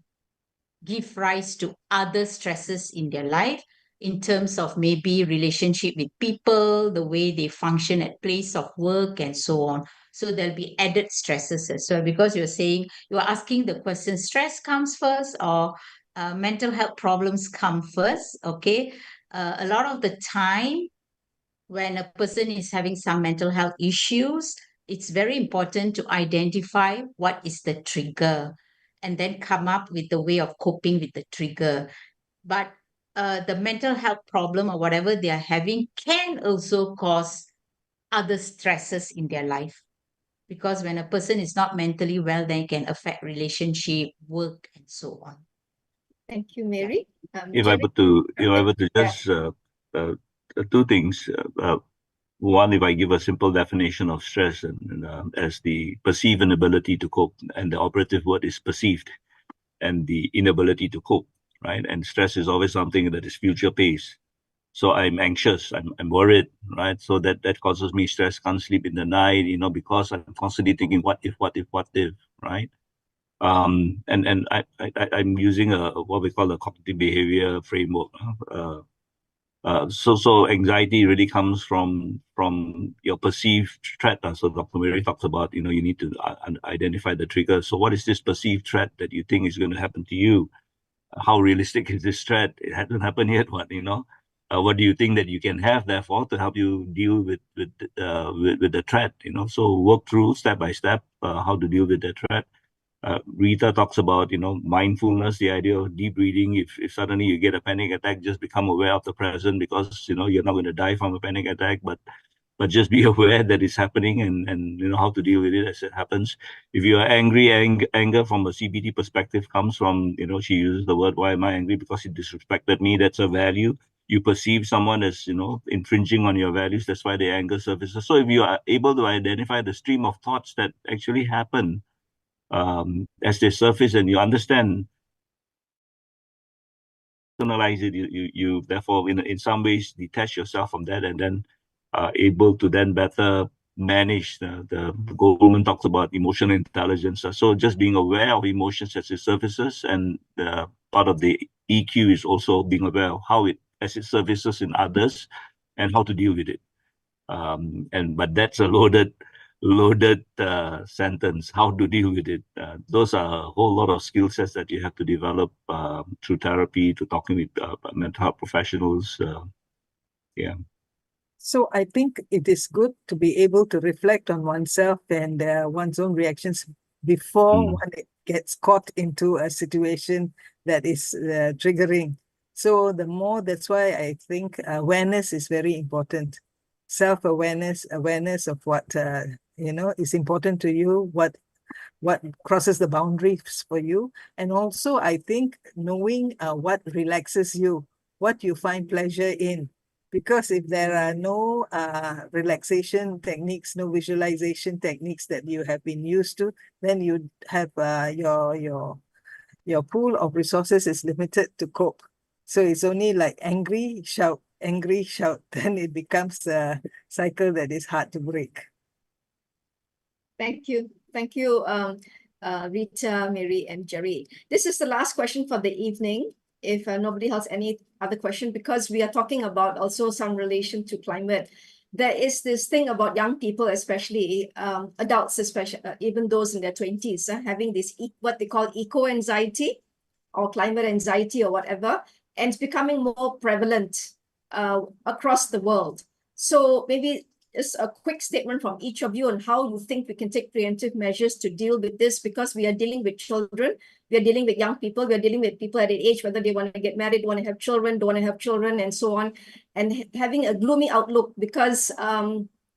give rise to other stresses in their life, in terms of maybe relationship with people, the way they function at place of work, and so on. So there'll be added stresses as well, because you're asking the question, stress comes first or mental health problems come first. Okay. A lot of the time, when a person is having some mental health issues, it's very important to identify what is the trigger and then come up with the way of coping with the trigger. But the mental health problem or whatever they are having can also cause other stresses in their life. Because when a person is not mentally well, then it can affect relationship, work, and so on. Thank you, Mary. If I Jerry? were to just two things. One, if I give a simple definition of stress and as the perceived inability to cope, and the operative word is perceived, and the inability to cope, right? And stress is always something that is future paced. So I'm anxious, I'm worried, right? So that causes me stress, can't sleep in the night, because I'm constantly thinking, what if, right? And I'm using what we call a cognitive behavior framework. So anxiety really comes from your perceived threat. So Dr. Mary talks about, you need to identify the trigger. So what is this perceived threat that you think is going to happen to you? How realistic is this threat? It hasn't happened yet. What do you think that you can have, therefore, to help you deal with the threat? So work through step by step how to deal with the threat. Rita talks about, mindfulness, the idea of deep breathing. If suddenly you get a panic attack, just become aware of the present, because, you're not going to die from a panic attack, but just be aware that it's happening, and how to deal with it as it happens. If you are angry, anger from a CBT perspective comes from, she uses the word, why am I angry? Because he disrespected me. That's a value. You perceive someone as, infringing on your values. That's why the anger surfaces. So if you are able to identify the stream of thoughts that actually happen as they surface, and you understand, internalize it, you therefore in some ways detach yourself from that, and then able to then better manage the Goldman talks about emotional intelligence. So just being aware of emotions as it surfaces, and part of the EQ is also being aware of how as it surfaces in others, and how to deal with it. But that's a loaded sentence. How to deal with it? Those are a whole lot of skill sets that you have to develop through therapy, to talking with mental health professionals. Yeah. So I think it is good to be able to reflect on oneself and one's own reactions before one gets caught into a situation that is triggering. So that's why I think awareness is very important. Self-awareness, awareness of what is important to you, what crosses the boundaries for you, and also I think knowing what relaxes you, what you find pleasure in. Because if there are no relaxation techniques, no visualization techniques that you have been used to, then you have your pool of resources is limited to cope. So it's only like angry, shout, then it becomes a cycle that is hard to break. Thank you. Thank you, Rita, Mary, and Jerry. This is the last question for the evening. If nobody has any other question, because we are talking about also some relation to climate. There is this thing about young people, especially adults, especially even those in their 20s, having this what they call eco-anxiety or climate anxiety or whatever, and it's becoming more prevalent across the world. So maybe just a quick statement from each of you on how you think we can take preemptive measures to deal with this, because we are dealing with children, we are dealing with young people, we are dealing with people at an age, whether they want to get married, want to have children, don't want to have children, and so on, and having a gloomy outlook, because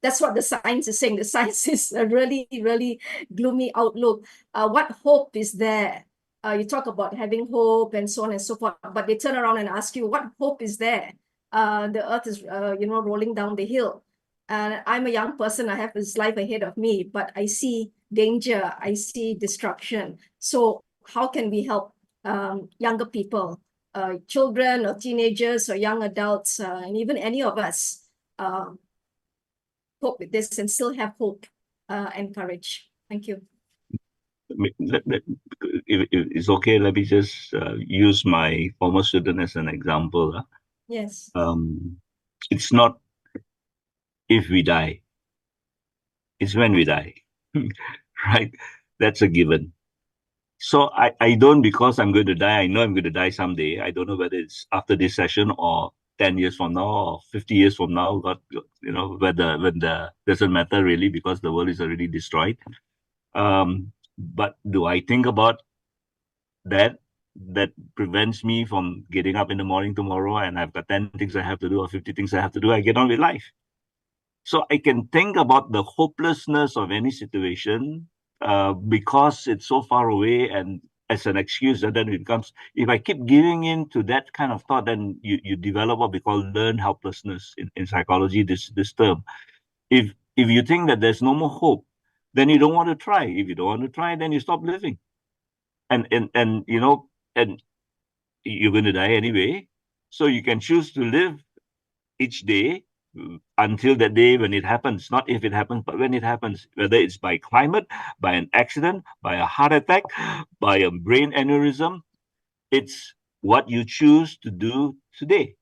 that's what the science is saying. The science is a really, really gloomy outlook. What hope is there? You talk about having hope and so on and so forth, but they turn around and ask you, what hope is there? The earth is, rolling down the hill. And I'm a young person, I have this life ahead of me, but I see danger, I see destruction. So how can we help younger people children or teenagers or young adults, and even any of us cope with this and still have hope and courage. Thank you. If it's okay, let me just use my former student as an example. Yes. It's not if we die, it's when we die, right? That's a given. So I don't, because I'm going to die, I know I'm going to die someday. I don't know whether it's after this session or 10 years from now or 50 years from now. God, you know, whether doesn't matter really, because the world is already destroyed. But do I think about that prevents me from getting up in the morning tomorrow and I've got 10 things I have to do or 50 things I have to do? I get on with life. So I can think about the hopelessness of any situation because it's so far away, and as an excuse, and then it becomes, if I keep giving in to that kind of thought, then you develop what we call learned helplessness in psychology, this term. If you think that there's no more hope, then you don't want to try. If you don't want to try, then you stop living. And you know, and you're going to die anyway. So you can choose to live each day until that day when it happens, not if it happens, but when it happens, whether it's by climate, by an accident, by a heart attack, by a brain aneurysm. It's what you choose to do today.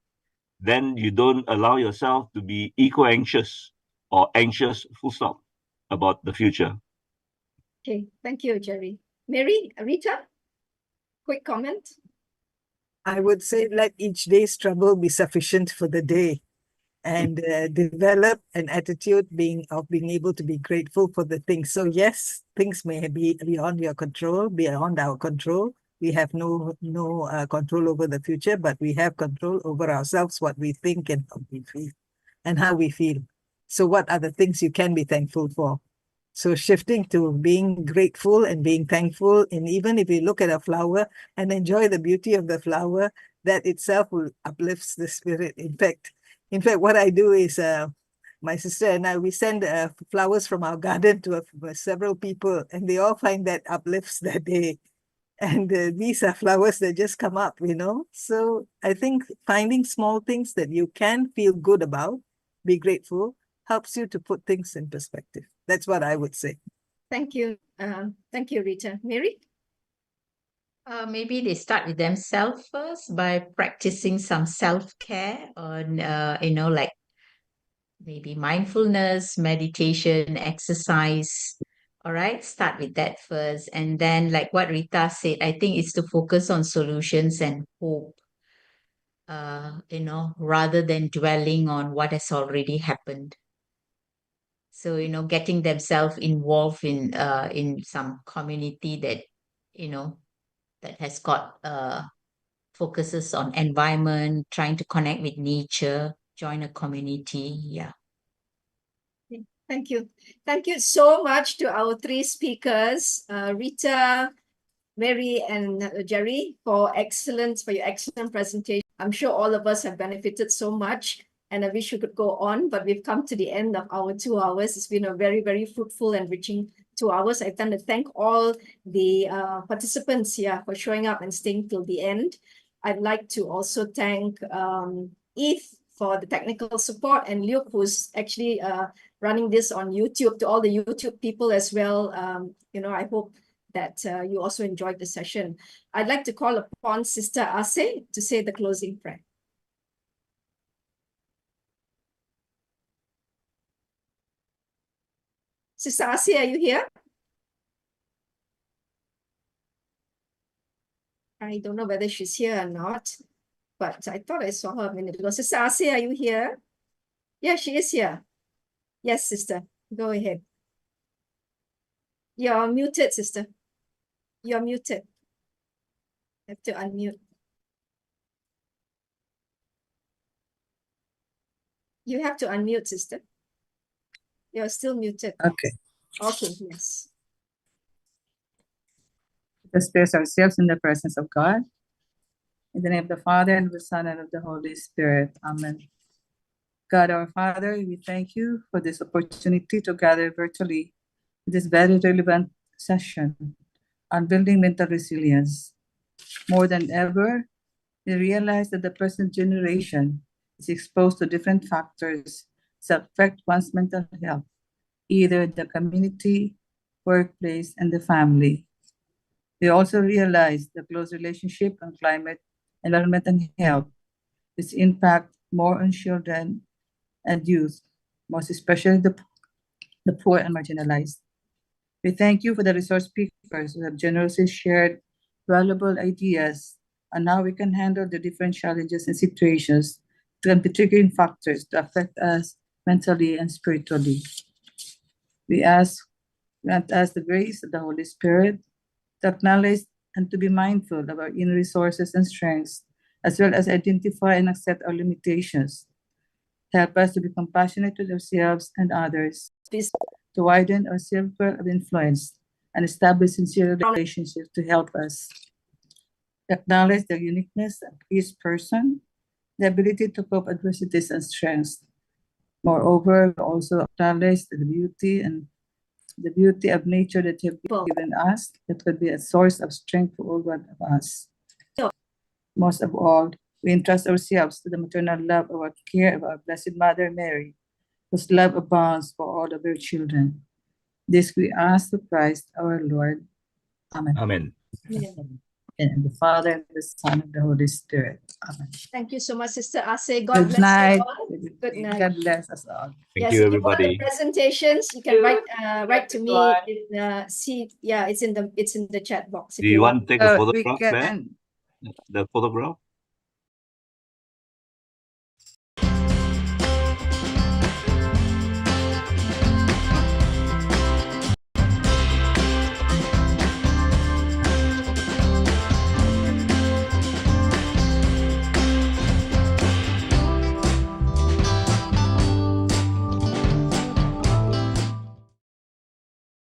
Then you don't allow yourself to be eco-anxious or anxious, full stop, about the future. Okay, thank you, Jerry. Mary, Rita, quick comment. I would say let each day's trouble be sufficient for the day, and develop an attitude of being able to be grateful for the things. So yes, things may be beyond your control, beyond our control. We have no control over the future, but we have control over ourselves, what we think and how we feel, and how we feel. So what are the things you can be thankful for? So shifting to being grateful and being thankful, and even if you look at a flower and enjoy the beauty of the flower, that itself will uplifts the spirit. In fact, what I do is my sister and I, we send flowers from our garden to several people, and they all find that uplifts their day. And these are flowers that just come up, you know. So I think finding small things that you can feel good about, be grateful, helps you to put things in perspective. That's what I would say. Thank you. Thank you, Rita. Mary? Maybe they start with themselves first by practicing some self-care on, you know, like maybe mindfulness, meditation, exercise. All right, start with that first. And then, like what Rita said, I think it's to focus on solutions and hope, you know, rather than dwelling on what has already happened. So, you know, getting themselves involved in some community that, you know, that has got focuses on environment, trying to connect with nature, join a community. Yeah. Thank you. Thank you so much to our three speakers, Rita, Mary, and Jerry, for your excellent presentation. I'm sure all of us have benefited so much, and I wish we could go on, but we've come to the end of our 2 hours. It's been a very, very fruitful and enriching 2 hours. I want to thank all the participants here for showing up and staying till the end. I'd like to also thank Eve for the technical support, and Luke, who's actually running this on YouTube. To all the YouTube people as well, you know, I hope that you also enjoyed the session. I'd like to call upon Sister Ase to say the closing prayer. Sister Ase, are you here? I don't know whether she's here or not, but I thought I saw her a minute ago. Sister Ase, are you here? Yeah, she is here. Yes, sister, go ahead. You're muted, sister. You're muted. Have to unmute. You have to unmute, sister. You're still muted. Okay. Okay, yes. Let us place ourselves in the presence of God. In the name of the Father, and of the Son, and of the Holy Spirit. Amen. God, our Father, we thank you for this opportunity to gather virtually in this very relevant session on building mental resilience. More than ever, We realize that the present generation is exposed to different factors that affect one's mental health, either the community, workplace, and the family. We also realize the close relationship on climate, environment, and health, which impact more on children and youth, most especially the poor and marginalized. We thank you for the resource speakers who have generously shared valuable ideas on how we can handle the different challenges and situations that can be triggering factors to affect us mentally and spiritually. We grant us the grace of the Holy Spirit to acknowledge and to be mindful of our inner resources and strengths, as well as identify and accept our limitations. Help us to be compassionate with ourselves and others, to widen our circle of influence, and establish sincere relationships to help us. Acknowledge the uniqueness of each person, the ability to cope with adversities and strengths. Moreover, we also acknowledge the beauty of nature that you have given us, that could be a source of strength for all one of us. Most of all, we entrust ourselves to the maternal love or care of our Blessed Mother Mary, whose love abounds for all of her children. This we ask through Christ our Lord. Amen. Amen. And the Father, and the Son, and the Holy Spirit. Amen. Thank you so much, Sister Ase. God Good bless night. you all. Good night. God bless us all. Thank Yes, you, if you want the everybody. presentations, you can write to me. Everyone. It's in the chat box. If Do you want. want to take a We photograph, Claire? can The photograph?